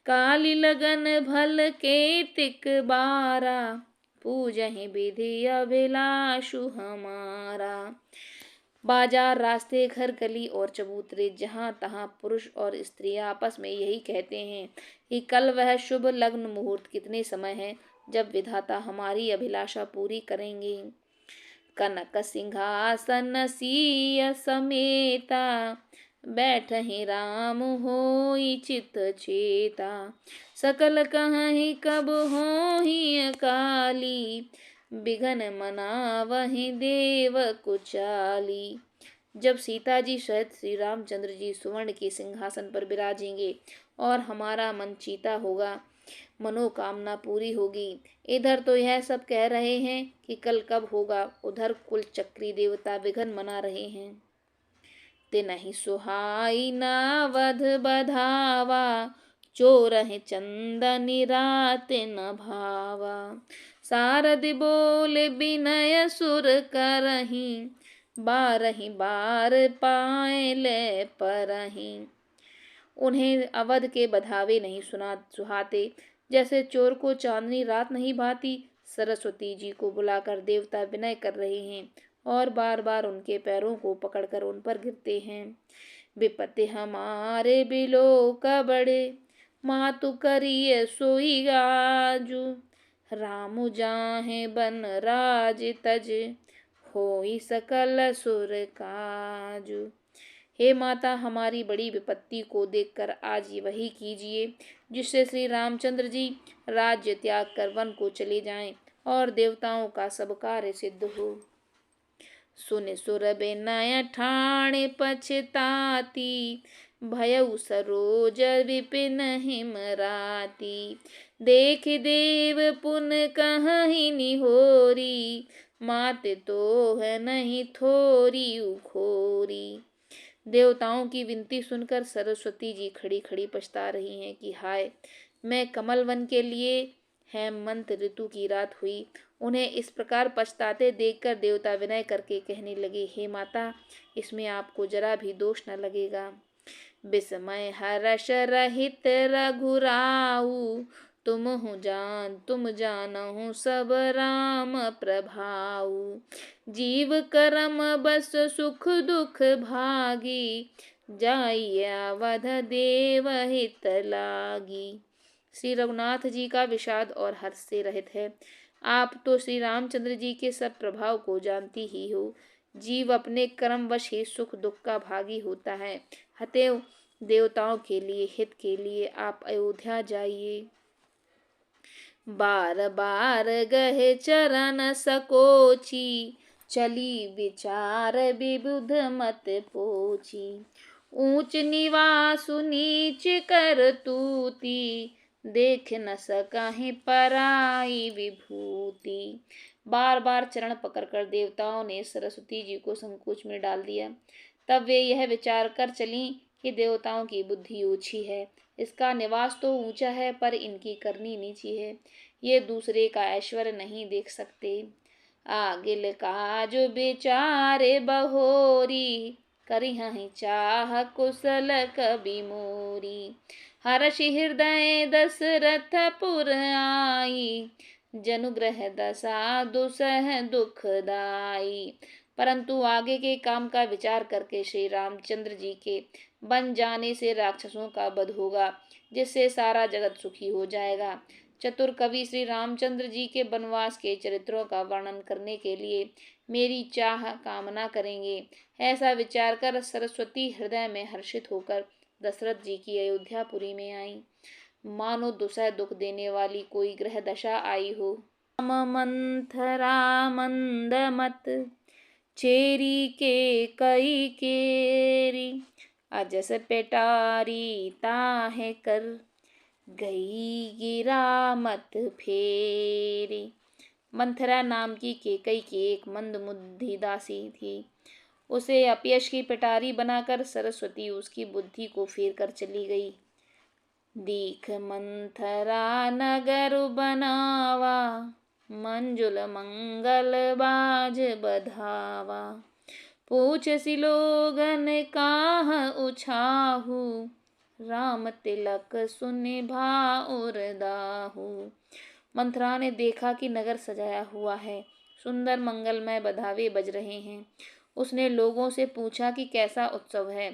काली लगन भल के तिक बारा, पूजहि विधि अभिलाषु हमारा। बाजार, रास्ते, घर, गली और चबूतरे, जहाँ तहाँ पुरुष और स्त्रियां आपस में यही कहते हैं कि कल वह शुभ लग्न मुहूर्त कितने समय है जब विधाता हमारी अभिलाषा पूरी करेंगे। कनक सिंहासन सिय समेता, बैठहि राम होई चित चेता। सकल कहीं कब होई काली, बिघन मनावहि देव कुचाली। जब सीता जी सहित श्री रामचंद्र जी सुवर्ण के सिंहासन पर विराजेंगे और हमारा मन चीता होगा, मनोकामना पूरी होगी। इधर तो यह सब कह रहे हैं कि कल कब होगा, उधर कुल चक्री देवता विघन मना रहे हैं। तिनहि सुहाई नावध बधावा, चोरहि चंदनि रात न भावा। सारदि बोले विनय सुर करहीं, बारहि बार पाए ले परहीं। उन्हें अवध के बधावे नहीं सुहाते, जैसे चोर को चांदनी रात नहीं भाती। सरस्वती जी को बुलाकर देवता विनय कर रहे हैं और बार बार उनके पैरों को पकड़कर उन पर गिरते हैं। विपत्ति हमारे बिलोक बड़े, मातु करिय सोई गाजू। रामु जाहे बन राज तज, होई सकल सुर काजू। हे माता, हमारी बड़ी विपत्ति को देखकर आज वही कीजिए जिससे श्री रामचंद्र जी राज्य त्याग कर वन को चले जाएं और देवताओं का सब कार्य सिद्ध हो। सुन सुर बिनय ठाणे पछताती, भयउ सरोज विपिन हिमराती। देख देव पुन कहीं निहोरी, मात तो है नहीं थोरी उखोरी। देवताओं की विनती सुनकर सरस्वती जी खड़ी खड़ी पछता रही हैं कि हाय, मैं कमल वन के लिए हेमंत ऋतु की रात हुई। उन्हें इस प्रकार पछताते देखकर देवता विनय करके कहने लगे, हे माता, इसमें आपको जरा भी दोष न लगेगा। विस्मय हर्ष रहित रघुराऊ, तुम जानहु सब राम प्रभाऊ। जीव करम बस सुख दुख भागी, जाई अवध देव हित लागी। श्री रघुनाथ जी का विषाद और हर्ष से रहित है। आप तो श्री रामचंद्र जी के सब प्रभाव को जानती ही हो। जीव अपने कर्मवश ही सुख दुख का भागी होता है। अतएव देवताओं के लिए हित के लिए आप अयोध्या जाइए। बार बार गहे चरण सकोची, चली विचार विबुध मत पोची। ऊंच निवासु नीच कर तूती, देख न सकहि पराई विभूति। बार बार चरण पकड़कर देवताओं ने सरस्वती जी को संकोच में डाल दिया। तब वे यह विचार कर चलीं कि देवताओं की बुद्धि ऊंची है, इसका निवास तो ऊंचा है पर इनकी करनी नीची है, ये दूसरे का ऐश्वर्य नहीं देख सकते। आगिल काज विचारे बहोरी, करिहहि चाह कुशल कबि मोरी। हर्षि हृदय दशरथपुर आई, जनुग्रह दशा दुसह दुखदाई। परंतु आगे के काम का विचार करके श्री रामचंद्र जी के बन जाने से राक्षसों का वध होगा, जिससे सारा जगत सुखी हो जाएगा। चतुर कवि श्री रामचंद्र जी के वनवास के चरित्रों का वर्णन करने के लिए मेरी चाह कामना करेंगे। ऐसा विचार कर सरस्वती हृदय में हर्षित होकर दशरथ जी की अयोध्यापुरी में आई, मानो दुसह दुख देने वाली कोई ग्रह दशा आई हो। मंथरा मंदमत चेरी के कई केरी, अजस पेटारी ताहे कर, गई गिरा मत फेरी। मंथरा नाम की केकई की एक मंदबुद्धि दासी थी। उसे अपयश की पिटारी बनाकर सरस्वती उसकी बुद्धि को फेर कर चली गई। दीख मंथरा नगर बनावा, मंजुल मंगल बाज बधावा। पूछ सिलोगन काह उछाहू, राम तिलक सुनि भाउर दाहू। मंथरा ने देखा कि नगर सजाया हुआ है, सुंदर मंगलमय बधावे बज रहे हैं। उसने लोगों से पूछा कि कैसा उत्सव है।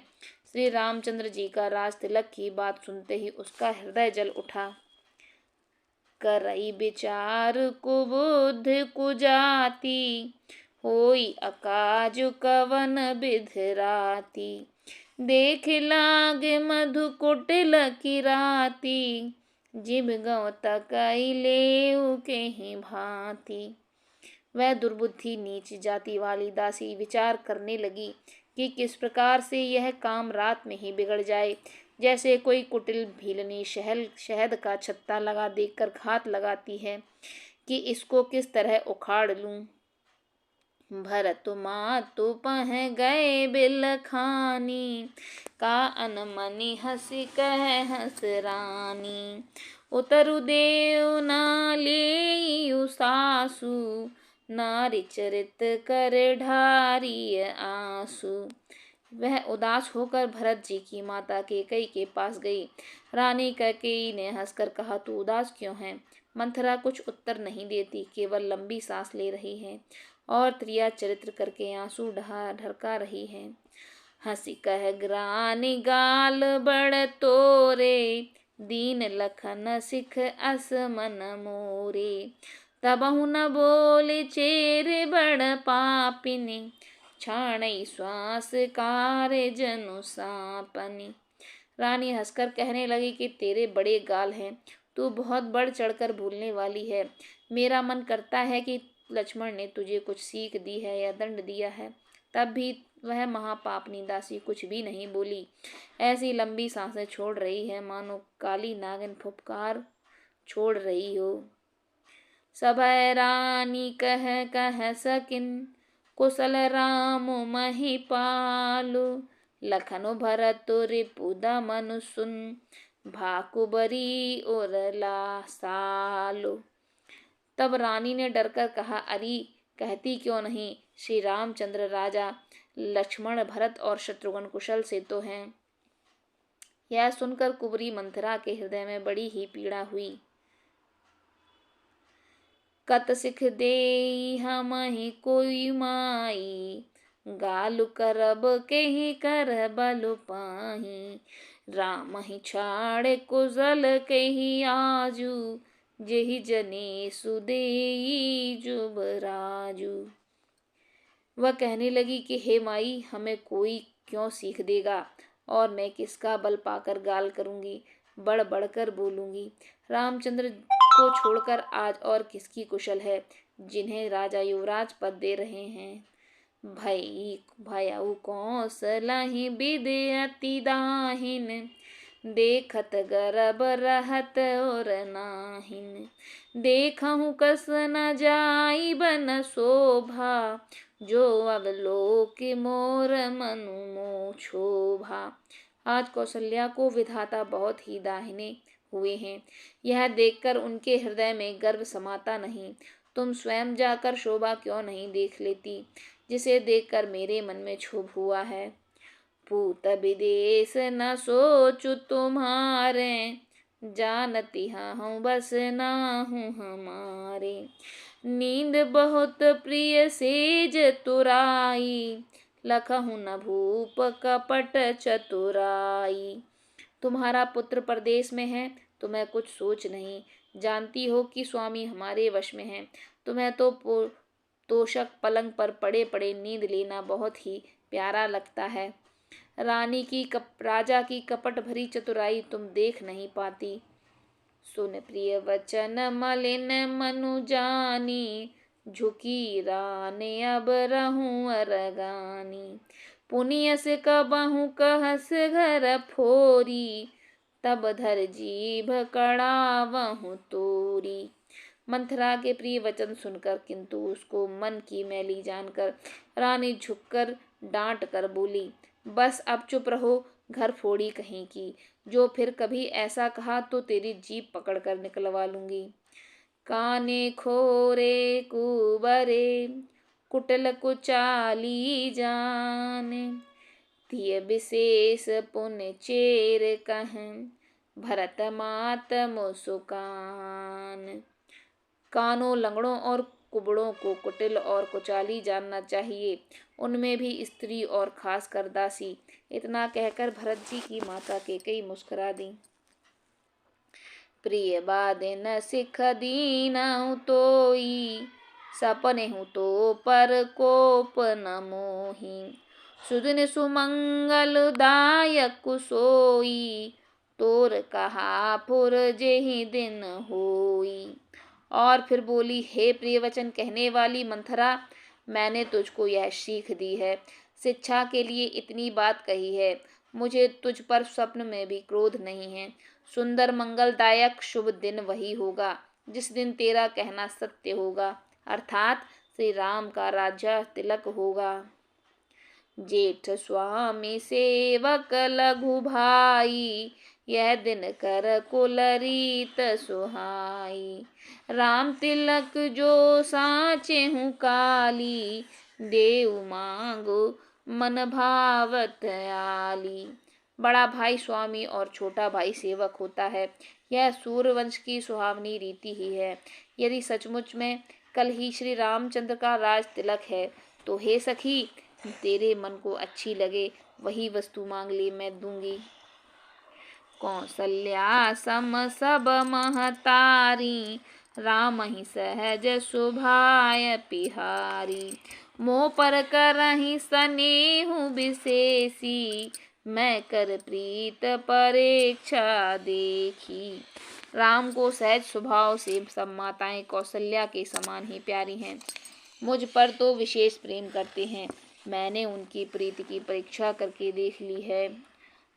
श्री रामचंद्र जी का राज तिलक की बात सुनते ही उसका हृदय जल उठा। करई विचार कुबुध कुजाति, होई अकाज कवन बिधराती। देख लागे मधु कुटिल किराती, जिभ गौ तकई लेऊ केहि भांति। वह दुर्बुद्धि नीच जाति वाली दासी विचार करने लगी कि किस प्रकार से यह काम रात में ही बिगड़ जाए। जैसे कोई कुटिल भीलनी शहद का छत्ता लगा देखकर घात लगाती है कि इसको किस तरह उखाड़ लूं। भरत मातु पह गए बिलखानी, का अनमनी हंसी कह हंस रानी। उतरु देव ना लेऊ सासु, नारी चरित कर ढारी आंसू। वह उदास होकर भरत जी की माता कैकेयी के पास गई। रानी कैकेयी ने हंसकर कहा, तू उदास क्यों है? मंथरा कुछ उत्तर नहीं देती, केवल लंबी सांस ले रही है और त्रिया चरित्र करके आंसू ढरका रही है। हंसी कह ग्रानी गाल बड़ तोरे, दीन लखन सिख अस मन मोरे। तबहु न बोले चेरे बड़ पापिनी, छाणई श्वास कारे जनु सापनी। रानी हंसकर कहने लगी कि तेरे बड़े गाल हैं, तू बहुत बढ़ चढ़कर भूलने वाली है। मेरा मन करता है कि लक्ष्मण ने तुझे कुछ सीख दी है या दंड दिया है। तब भी वह महापापनी दासी कुछ भी नहीं बोली। ऐसी लंबी सांसें छोड़ रही है मानो काली नागिन फुफकार छोड़ रही हो। सभय रानी कह कह सकिन, कुशल राम महिपालु। लखनु भरत रिपुदा मनु सुन, भाकुबरी और लासालु। तब रानी ने डरकर कहा, अरे कहती क्यों नहीं? श्री रामचंद्र राजा लक्ष्मण भरत और शत्रुघ्न कुशल से तो हैं। यह सुनकर कुबरी मंथरा के हृदय में बड़ी ही पीड़ा हुई। कत सिख देई हमहि कोई माई, गालु करब केहि कर बलु पाही। राम ही छाड़े कुशल केहि आजू, जेहि जने सुदेई जुबराजू। वह कहने लगी कि हे माई, हमें कोई क्यों सीख देगा और मैं किसका बल पाकर गाल करूंगी, बढ़ बढ़कर बोलूंगी। रामचंद्र को छोड़कर आज और किसकी कुशल है, जिन्हें राजा युवराज पद दे रहे हैं। भयउ कौशलहि विद्यति दाहिन, देखत गर्भ रहत और नाहिन। देखहु कस न जाई बन शोभा, जो अवलोक मोर मनु मोह क्षोभा। आज कौशल्या को विधाता बहुत ही दाहिने हुए हैं, यह देखकर उनके हृदय में गर्व समाता नहीं। तुम स्वयं जाकर शोभा क्यों नहीं देख लेती, जिसे देखकर मेरे मन में क्षोभ हुआ है। पूत विदेश न सोचु तुम्हारे, जानती हूँ बस नाहु हमारे। नींद बहुत प्रिय सेज तुराई, लखहु न भूप कपट चतुराई। तुम्हारा पुत्र परदेश में है, तुम्हें कुछ सोच नहीं। जानती हो कि स्वामी हमारे वश में है। तुम्हें तो तोषक पलंग पर पड़े पड़े नींद लेना बहुत ही प्यारा लगता है। राजा की कपट भरी चतुराई तुम देख नहीं पाती। सुन प्रिय वचन मलिन मनु जानी, झुकी राने अब रहूं अरगानी। पुनिय से कबहू कहस घर फोरी, तब धर जीभ कड़ावहु तोरी। मंथरा के प्रिय वचन सुनकर किंतु उसको मन की मैली जानकर रानी झुककर डांट कर बोली, बस अब चुप रहो, घर फोड़ी कहीं की। जो फिर कभी ऐसा कहा तो तेरी जीभ पकड़कर निकलवा लूंगी। काने खोरे कुबरे, कुटिल कुचाली जाने। तिय विशेष पुण्य चेर कहं, भरत मात मुसुकान। कानों, लंगड़ों और कुबड़ों को कुटिल और कुचाली जानना चाहिए, उनमें भी स्त्री और खासकर दासी। इतना कहकर भरत जी की माता कैकेयी मुस्कुरा दी। प्रिय बादे न सिख दीनहु तोई, सपनेहु तो पर कोप न मोही। सुदिन सुमंगल दायक सोई, तोर कहा फुर जेहि दिन होई। और फिर बोली, हे प्रिय वचन कहने वाली मंथरा, मैंने तुझको यह सीख दी है, शिक्षा के लिए इतनी बात कही है। मुझे तुझ पर स्वप्न में भी क्रोध नहीं है। सुंदर मंगलदायक शुभ दिन वही होगा जिस दिन तेरा कहना सत्य होगा, अर्थात श्री राम का राज्य तिलक होगा। जेठ स्वामी सेवक लघु भाई, यह दिन कर कुल रीत सुहाई। राम तिलक जो साचे हूँ काली, देव मांगो मन भावत आली। बड़ा भाई स्वामी और छोटा भाई सेवक होता है, यह सूर्यवंश की सुहावनी रीति ही है। यदि सचमुच में कल ही श्री रामचंद्र का राज तिलक है तो हे सखी, तेरे मन को अच्छी लगे वही वस्तु मांग ले, मैं दूंगी। कौशल्या सम सब महतारी, राम ही सहज सुभाय पिहारी। मोह पर करहि स्नेहु विशेषी, मैं कर प्रीत परीक्षा देखी। राम को सहज स्वभाव से सब माताएं कौशल्या के समान ही प्यारी हैं। मुझ पर तो विशेष प्रेम करते हैं। मैंने उनकी प्रीति की परीक्षा करके देख ली है।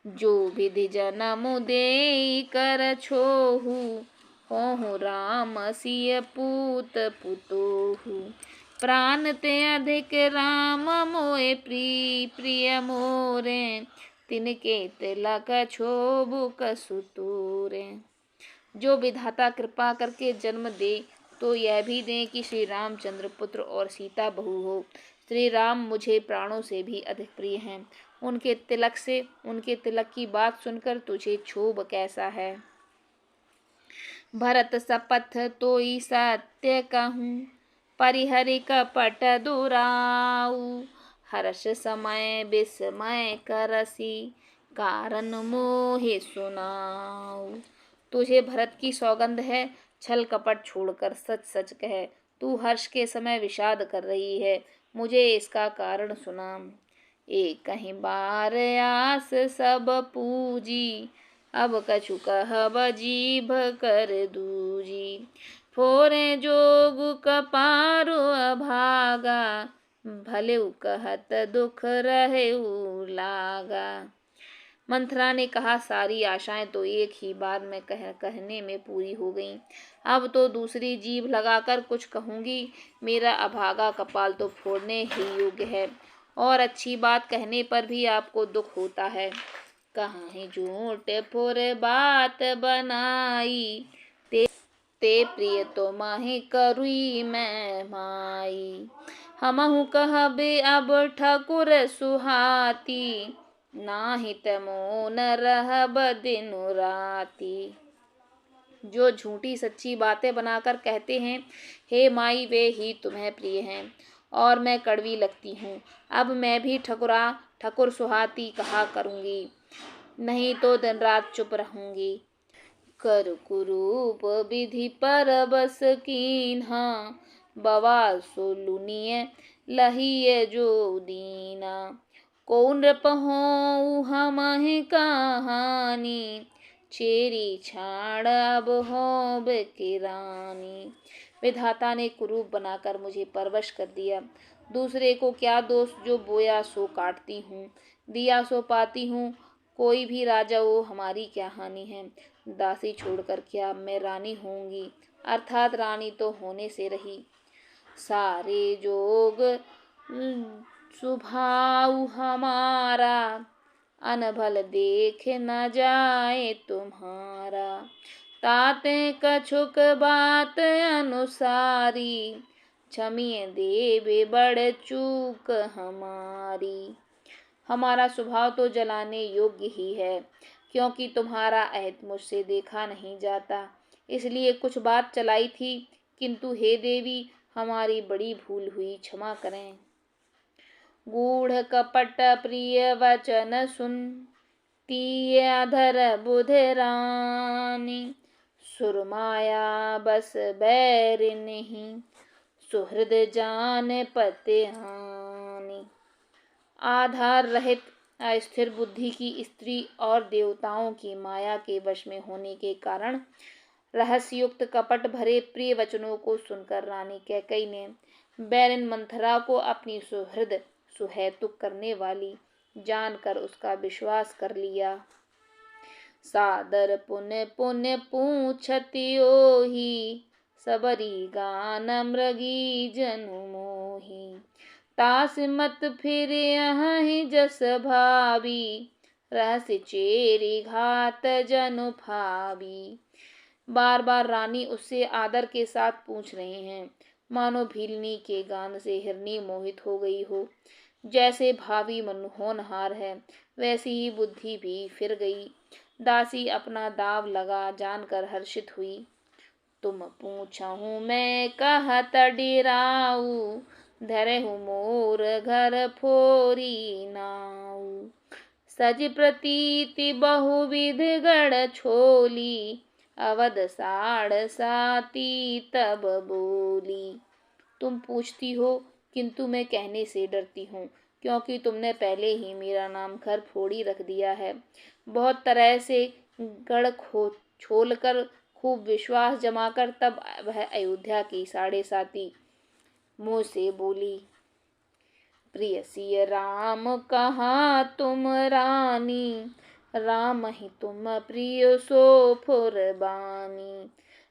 जो विधि जन्म देई कर छोहु, होहु राम सिय पूत पुतोहु। प्राण ते अधिक राम मोए प्रिय मोरे, तिनके तिलक छोबु कसु तोरे। जो विधाता कृपा करके जन्म दे तो यह भी दें कि श्री रामचंद्र पुत्र और सीता बहू हो। श्री राम मुझे प्राणों से भी अधिक प्रिय हैं। उनके तिलक की बात सुनकर तुझे क्षोभ कैसा है। भरत शपथ तोई सत्य कहूँ, परिहरि कपट दुराऊ। हर्ष समय विस्मय करसी, कारण मोहे सुनाऊ। तुझे भरत की सौगंध है, छल कपट छोड़कर सच सच कह। तू हर्ष के समय विषाद कर रही है, मुझे इसका कारण सुना। एक कहीं बार आस सब पूजी, अब कछु कहब जीभ कर दूजी। फोरे जोग कपारो अभागा, भले कहत दुख रहे लागा। मंथरा ने कहा, सारी आशाएं तो एक ही बार में कहने में पूरी हो गईं। अब तो दूसरी जीभ लगाकर कुछ कहूंगी। मेरा अभागा कपाल तो फोड़ने ही योग्य है, और अच्छी बात कहने पर भी आपको दुख होता है। कहाँ ही झूठ फुर बात बनाई, ते प्रिय तो माही करुई मैं माई। हमहु कहबे अब ठकुर सुहाती, नाहित मौन रहब दिनु राती। जो झूठी सच्ची बातें बनाकर कहते हैं, हे माई, वे ही तुम्हें प्रिय हैं, और मैं कड़वी लगती हूँ। अब मैं भी ठकुर सुहाती कहा करूँगी, नहीं तो दिन रात चुप रहूँगी। कर कुरूप विधि पर बस कीन्हा, बवा सोलुनिय लहिए जो दीना। कौन नृप होऊ हमहि कहानी, चेरी छाड़ अब होब की रानी। विधाता ने कुरूप बनाकर मुझे परवश कर दिया। दूसरे को क्या दोष, जो बोया सो काटती हूँ, दिया सो पाती हूँ। कोई भी राजा हो, हमारी क्या हानि है। दासी छोड़कर क्या मैं रानी होंगी, अर्थात रानी तो होने से रही। सारे जोग स्वभाव हमारा, अनभल देख न जाए तुम्हारा। ताते कछुक बात अनुसारी, क्षमिए देवे बड़ चूक हमारी। हमारा स्वभाव तो जलाने योग्य ही है, क्योंकि तुम्हारा अहद मुझसे देखा नहीं जाता, इसलिए कुछ बात चलाई थी, किंतु हे देवी, हमारी बड़ी भूल हुई, क्षमा करें। गूढ़ कपट प्रिय वचन सुन, तीय अधर बुध रानी। सुरमाया बस बैर नहीं, सुहृद जान पते हानि। आधार रहित अस्थिर बुद्धि की स्त्री और देवताओं की माया के वश में होने के कारण रहस्युक्त कपट भरे प्रिय वचनों को सुनकर रानी कैकेयी ने बैरिन मंथरा को अपनी सुहृद सुहेतुक करने वाली जानकर उसका विश्वास कर लिया। सादर पुण्य पुण्य पूछति ओही, सबरी गान मृगी जनु मोही। तास मत फिर यहीं जस भावी, रहस्य चेरी घात जनु भावी। बार बार रानी उससे आदर के साथ पूछ रहे हैं, मानो भीलनी के गान से हिरनी मोहित हो गई हो। जैसे भावी मनोहोनहार है, वैसी ही बुद्धि भी फिर गई। दासी अपना दाव लगा जानकर हर्षित हुई। तुम पूछहूँ मैं कहत डिराऊ, धरहु मोर घर फोरी नाऊ। सज प्रतीति बहुविध गढ़ छोली, अवध साड़ साती तब बोली। तुम पूछती हो, किंतु मैं कहने से डरती हूँ, क्योंकि तुमने पहले ही मेरा नाम घर फोड़ी रख दिया है। बहुत तरह से गढ़ छोल कर खूब विश्वास जमाकर तब वह अयोध्या की साढ़े साती मुँह से बोली। प्रियसी राम कहा तुम रानी, राम ही तुम प्रिय सो फुरबानी।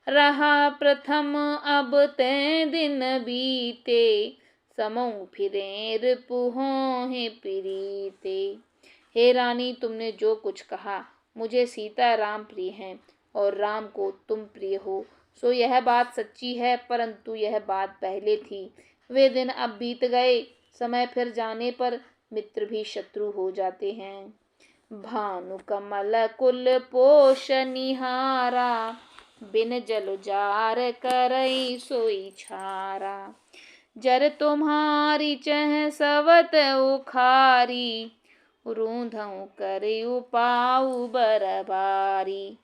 रहा प्रथम अब ते दिन बीते, समऊ फिरें रिपुहों हे प्रीते। हे रानी, तुमने जो कुछ कहा, मुझे सीता राम प्रिय हैं और राम को तुम प्रिय हो, सो यह बात सच्ची है, परंतु यह बात पहले थी। वे दिन अब बीत गए, समय फिर जाने पर मित्र भी शत्रु हो जाते हैं। भानु कमल कुल पोष निहारा, बिन जल जार करई सोई छारा। जर तुम्हारी चह सवत उखारी, रूंधऊ करियु पाऊ बरबारी।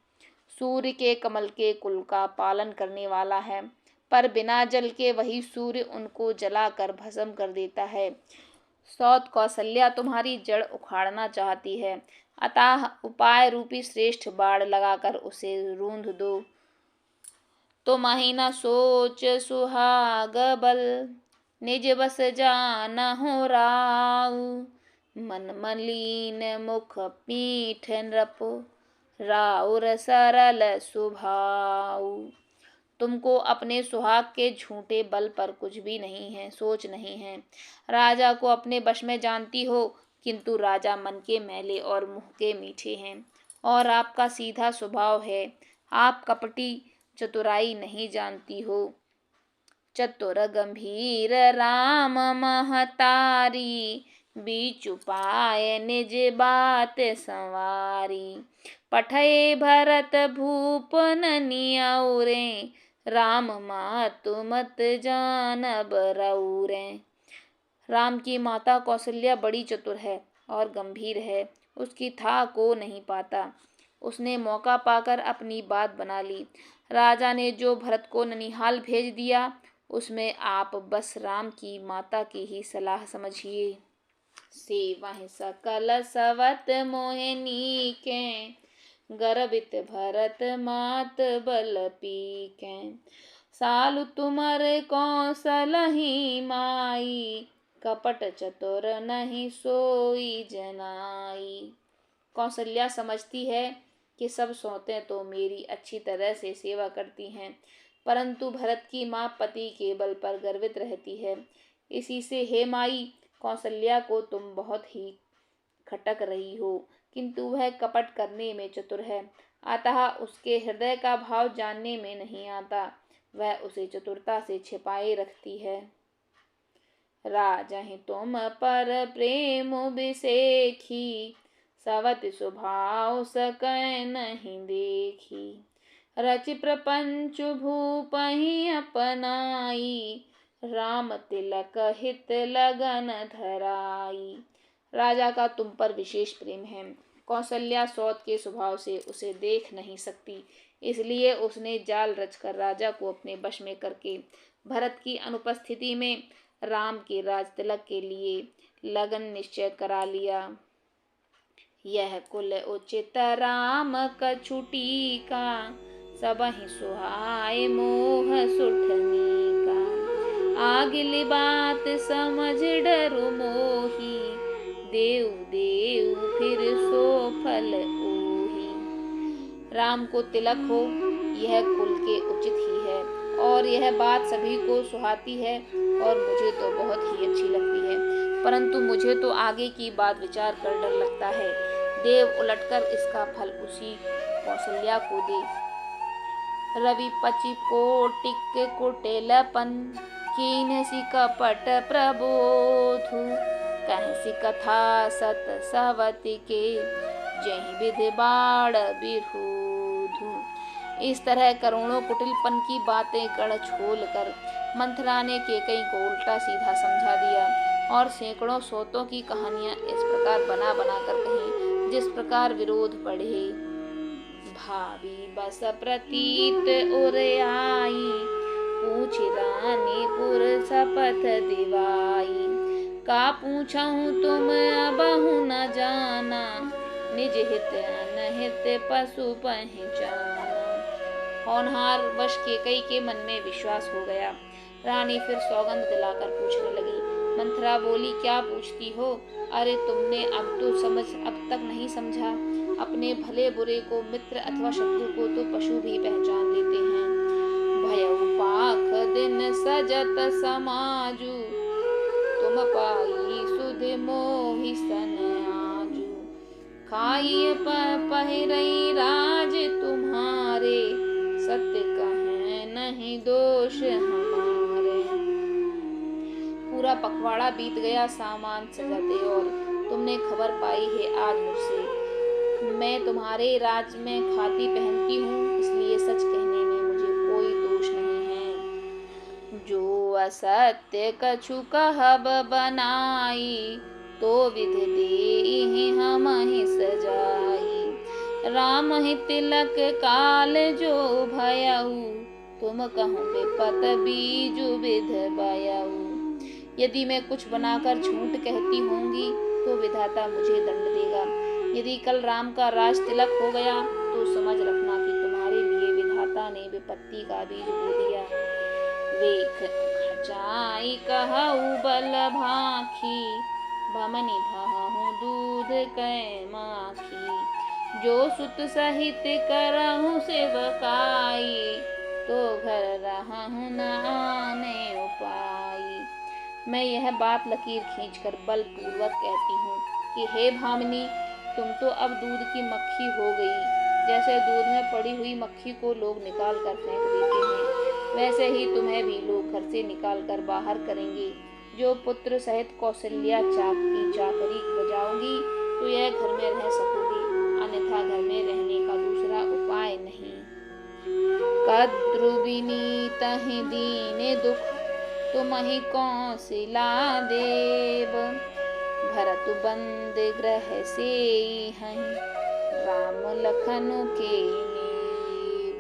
सूर्य के कमल के कुल का पालन करने वाला है, पर बिना जल के वही सूर्य उनको जलाकर भस्म कर देता है। सौत कौशल्या तुम्हारी जड़ उखाड़ना चाहती है, अतः उपाय रूपी श्रेष्ठ बाण लगाकर उसे रूंध दो। तो महीना सोच सुहाग बल, निज बस जानहु राउ। मन मलीन मुख पीठ नृप, राउर सरल सुभाउ। तुमको अपने सुहाग के झूठे बल पर कुछ भी नहीं है, सोच नहीं है। राजा को अपने वश में जानती हो, किंतु राजा मन के मैले और मुँह के मीठे हैं, और आपका सीधा स्वभाव है। आप कपटी चतुराई नहीं जानती हो। चतुर गंभीर राम महतारी, बीचु पाए निज बात संवारी। पठय भरत भूप ननियौरे, राम मातु मत जानब रउरे। राम की माता कौशल्या बड़ी चतुर है और गंभीर है, उसकी था को नहीं पाता। उसने मौका पाकर अपनी बात बना ली। राजा ने जो भरत को ननिहाल भेज दिया, उसमें आप बस राम की माता की ही सलाह समझिए। सेवहि सकल सवत मोहिनी के, गर्वित भरत मात बल पीके। सालु तुमर कौशलहि माई, कपट चतुर नहीं सोई जनाई। कौशल्या समझती है कि सब सौतें तो मेरी अच्छी तरह से सेवा करती हैं, परंतु भरत की माँ पति के बल पर गर्वित रहती है। इसी से हे माई, कौशल्या को तुम बहुत ही खटक रही हो, किंतु वह कपट करने में चतुर है, अतः उसके हृदय का भाव जानने में नहीं आता। वह उसे चतुरता से छिपाए रखती है। राजहि तुम पर प्रेम बिसेखी, सवत स्वभाव सकै नहीं देखी। रचि प्रपंच भूपहि अपनाई, राम तिलक हित लगन धराई। राजा का तुम पर विशेष प्रेम है। कौशल्या सौत के स्वभाव से उसे देख नहीं सकती, इसलिए उसने जाल रचकर राजा को अपने वश में करके भरत की अनुपस्थिति में राम के राज तिलक के लिए लगन निश्चय करा लिया। यह कुल उचित राम कछु टीका, सबहि सुहाए मोह सुठनी का। आगिली बात समझ डरु मोही, देव देव फिर सो फल ओही। राम को तिलक हो, यह कुल के उचित ही है, और यह बात सभी को सुहाती है, और मुझे तो बहुत ही अच्छी लगती है, परंतु मुझे तो आगे की बात विचार कर डर लगता है। देव उलटकर इसका फल उसी कौशल्या को दे। रवि पचि कोटिक कुटिलपन, कीन्हसि कपट प्रबोधु। कहसी कथा सत सवति के, जहि विधि बाढ़ बिरहोधु। इस तरह करोड़ों कुटिलपन की बातें गढ़ छोल कर मंथरा ने केकई को उल्टा सीधा समझा दिया, और सैकड़ों सौतों की कहानियां इस प्रकार बना बना कर कहीं, जिस प्रकार विरोध बढ़े। भावी बस प्रतीत उर आई, पूछ रानी पुर शपथ दिवाई। का पूछहु तुम अबहु न जाना, निज हित अनहित पशु पहचाना। होनहार वश केकई के मन में विश्वास हो गया। रानी फिर सौगंध दिलाकर पूछने लगी। मंथरा बोली, क्या पूछती हो? अरे तुमने अब तक नहीं समझा। अपने भले बुरे को, मित्र अथवा शत्रु को तो पशु भी पहचान लेते हैं। भयउ पाख दिन सजत समाजु, तुम पाई सुधि मोहि सन आजु। खाई पहिरई राज तुम्हारे, सत्य कहें नहीं दोष हमारे। पूरा पखवाड़ा बीत गया सामान सजाते, और तुमने खबर पाई है आज मुझसे। मैं तुम्हारे राज में खाती पहनती हूँ, इसलिए सच कहने में मुझे कोई दोष नहीं है। जो असत्य कछु कहब बनाई, तो विधि देहि हमहि सजाई। राम ही तिलक काल जो भयउ, तुम कहूँ विपत बीजु विध बयउ। यदि मैं कुछ बनाकर झूठ कहती होंगी तो विधाता मुझे दंड देगा। यदि कल राम का राज तिलक हो गया तो समझ रखना कि तुम्हारे लिए विधाता ने विपत्ति का बीज बो दिया। वेख खचाई कहऊ बल भाखी, भमनि भहु दूध कै माखी। जो सुत सहित करहु सेवकाई, तो घर रहहु न आने उपाई। मैं यह बात लकीर खींचकर बलपूर्वक कहती हूँ कि हे भामिनी, तुम तो अब दूध की मक्खी हो गई। जैसे दूध में पड़ी हुई मक्खी को लोग निकाल कर फेंक देते हैं, वैसे ही तुम्हें भी लोग घर से निकाल कर बाहर करेंगे। जो पुत्र सहित कौशल्या की चाकरी बजाओगी तो यह घर में रह सकोगी, अन्यथा घर में रहने का दूसरा उपाय नहीं। कद्रुविनी तहि दीन दुख, तुमहि कौशला देव। भरत बंद ग्रह से हहीं, राम लखन के नेब।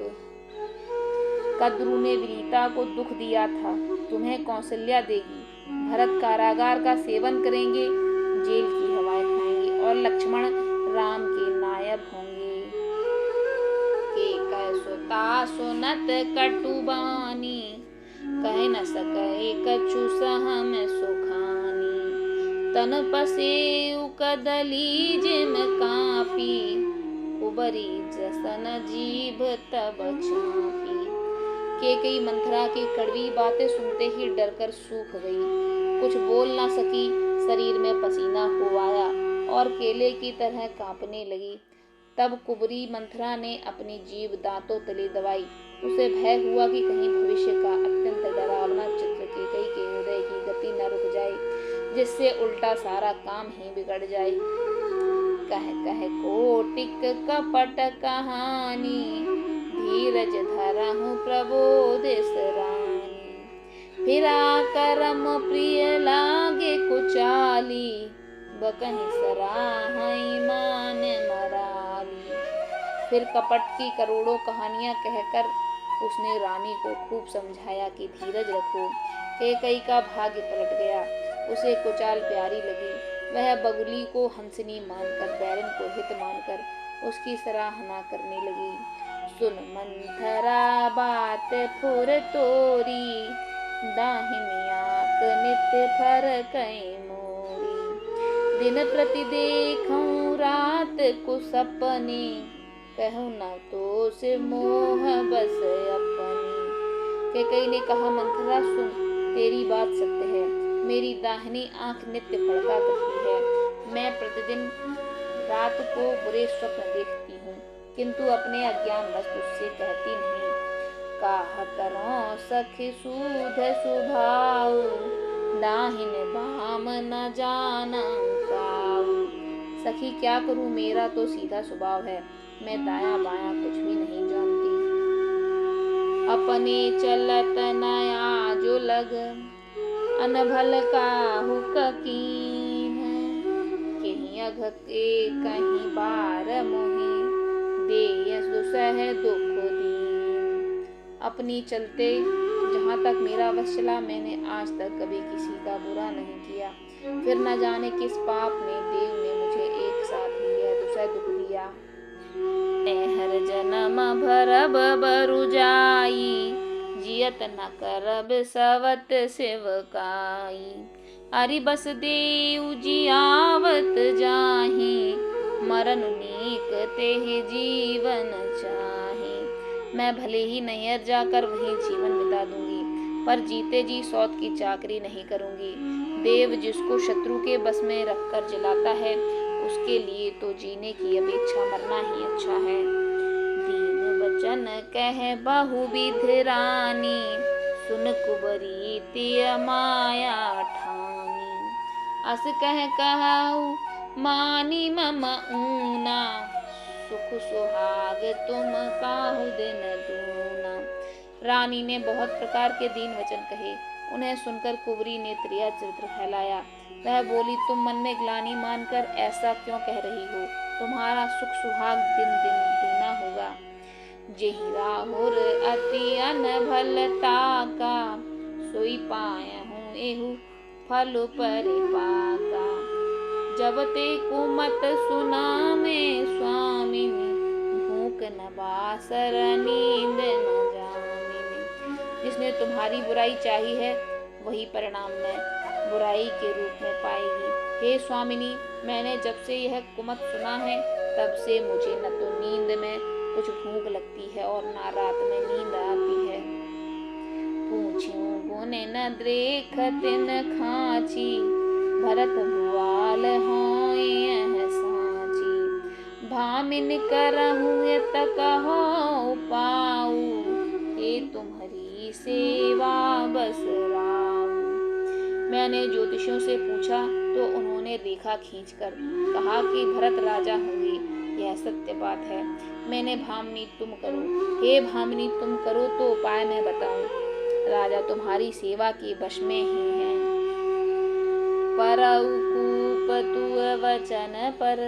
कद्रु ने विनीता को दुख दिया था, तुम्हें कौशल्या देगी। भरत कारागार का सेवन करेंगे, जेल की हवाएं खाएंगे, और लक्ष्मण राम के नायब होंगे। के कह सुता सुनत कटुबानी, कह न सके कछु सहम सुखानी। तन पसेउ कदली जिम कापी, कुबरी जसन जीभ तब चापी। केकई मंथरा की कड़वी बातें सुनते ही डरकर सूख गई, कुछ बोल ना सकी। शरीर में पसीना हो आया और केले की तरह कांपने लगी। तब कुबरी मंथरा ने अपनी जीभ दांतों तले दबाई। उसे भय हुआ कि कहीं भविष्य का अत्यंत डरावना चित्र केकई के हृदय की गति न रुक जाए, जिससे उल्टा सारा काम ही बिगड़ जाए। कह कह कोटिक कपट कहानी, धीरज धरहु प्रबोधिस रानी। फिरा करम प्रिय लागे कुचाली, बकहि सराहई मान मराली। फिर कपट की करोड़ों कहानियां कहकर उसने रानी को खूब समझाया कि धीरज रखो। केकई का भाग्य पलट गया, उसे कुचाल प्यारी लगी। वह बगुली को हंसनी मानकर, बैरन को हित मानकर उसकी सराहना करने लगी। सुन मंथरा बात फुर तोरी, दाहिनी आँख नित्य फरकै मोरी। दिन प्रति देखऊं रात को सपने, कहूँ न तो से मोह बस अपनी। केकई ने कहा, मंथरा सुन, तेरी बात सत्य है। मेरी दाहिनी आँख नित्य फड़का करती है। मैं प्रतिदिन रात को बुरे स्वप्न देखती हूँ, किंतु अपने अज्ञानवश तुझसे कहती नहीं। काह करो सखी सूध सुभाऊ, दाहिन बाम न जानऊं काऊ। सखी क्या करूं, मेरा तो सीधा स्वभाव है, मैं दाया बाया कुछ भी नहीं जानती। अपने चलत नया जो लग, अनभल काहू कीन। कहीं अघ के कहीं बार मोहि, देय दुसह दुख दीन। अपनी चलते जहाँ तक मेरा वश चला, मैंने आज तक कभी किसी का बुरा नहीं किया। फिर न जाने किस पाप ने, देव ने मुझे एक साथ ही यह दुसह दुख दिया। हर जन्म भरब बरु जाई, जियत न करब सवत सेवकाई। अरि बस देव जियावत जाहि, मरन नीक तेहि जीवन चाहि। मैं भले ही नैहर जाकर वहीं जीवन बिता दूंगी, पर जीते जी सौत की चाकरी नहीं करूंगी। देव जिसको शत्रु के बस में रखकर जलाता है, उसके लिए तो जीने की अपेक्षा मरना ही अच्छा है। दीन बचन कह बहुविध रानी, सुन कुबरी तिय माया ठानी। अस कह कहऊ मानी मम ऊना, सुख सुहाग तुम काहू दिन दूना। रानी ने बहुत प्रकार के दीन वचन कहे। उन्हें सुनकर कुबरी ने त्रिया चरित्र फैलाया। वह बोली, तुम मन में ग्लानि मानकर ऐसा क्यों कह रही हो? तुम्हारा सुख सुहाग दिन दिन दूना होगा। जेहि राहुर अति अनभलता का, सोई पायहूँ एहु फल परिपाका। जब ते कुमत सुना में स्वामिनी, भूख न बासर नींद न जामिनी। जिसने तुम्हारी बुराई चाही है वही परिणाम में बुराई के रूप में पाएगी। हे स्वामिनी, मैंने जब से यह कुमत सुना है तब से मुझे न तो नींद में कुछ भूख लगती है और ना रात में नींद आती है। पूछूं गुण न देखत न खाची, भरत भुआल होय यह साची। भामिन करहूँ त कहो पाऊ, हे तुम्हारी सेवा बस राऊ। मैंने ज्योतिषियों से पूछा तो उन्होंने रेखा खींचकर कहा कि भरत राजा होंगे, यह सत्य बात है। मैंने भामिनी तुम करो, हे भामिनी तुम करो तो उपाय मैं बताऊं। राजा तुम्हारी सेवा के वश में ही हैं। परऊ कूप तुअ वचन पर,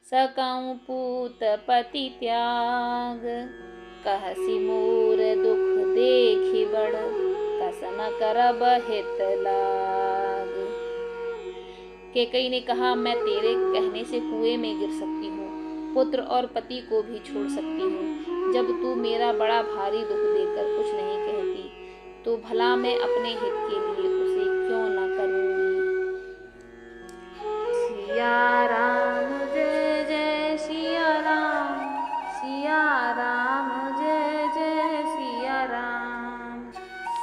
सकऊं पूत पति त्याग। कहसी मोर दुख देखि बड़, कसम करब हित लाग। कैकेयी ने कहा, मैं तेरे कहने से कुएं में गिर सकती हूँ, पुत्र और पति को भी छोड़ सकती हूँ। जब तू मेरा बड़ा भारी दुख देकर कुछ नहीं कहती तो भला मैं अपने हित के लिए उसे क्यों न करूँगी। सिया राम जय जय सिया राम, सिया राम जय जय सिया राम।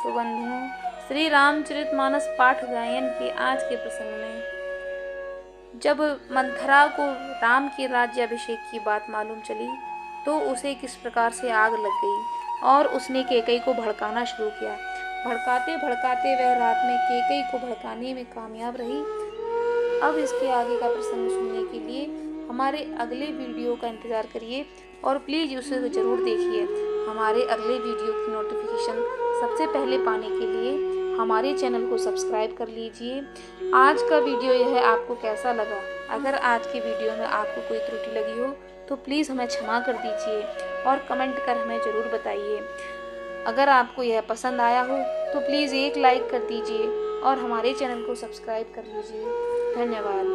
तो बंधुओं, श्री रामचरितमानस पाठ गायन के आज के प्रसंग में जब मंथरा को राम के राज्याभिषेक की बात मालूम चली तो उसे किस प्रकार से आग लग गई और उसने कैकेयी को भड़काना शुरू किया। भड़काते भड़काते वह रात में कैकेयी को भड़काने में कामयाब रही। अब इसके आगे का प्रसंग सुनने के लिए हमारे अगले वीडियो का इंतज़ार करिए और प्लीज़ उसे ज़रूर देखिए। हमारे अगले वीडियो की नोटिफिकेशन सबसे पहले पाने के लिए हमारे चैनल को सब्सक्राइब कर लीजिए। आज का वीडियो यह आपको कैसा लगा? अगर आज की वीडियो में आपको कोई त्रुटि लगी हो तो प्लीज़ हमें क्षमा कर दीजिए और कमेंट कर हमें ज़रूर बताइए। अगर आपको यह पसंद आया हो तो प्लीज़ एक लाइक कर दीजिए और हमारे चैनल को सब्सक्राइब कर लीजिए। धन्यवाद।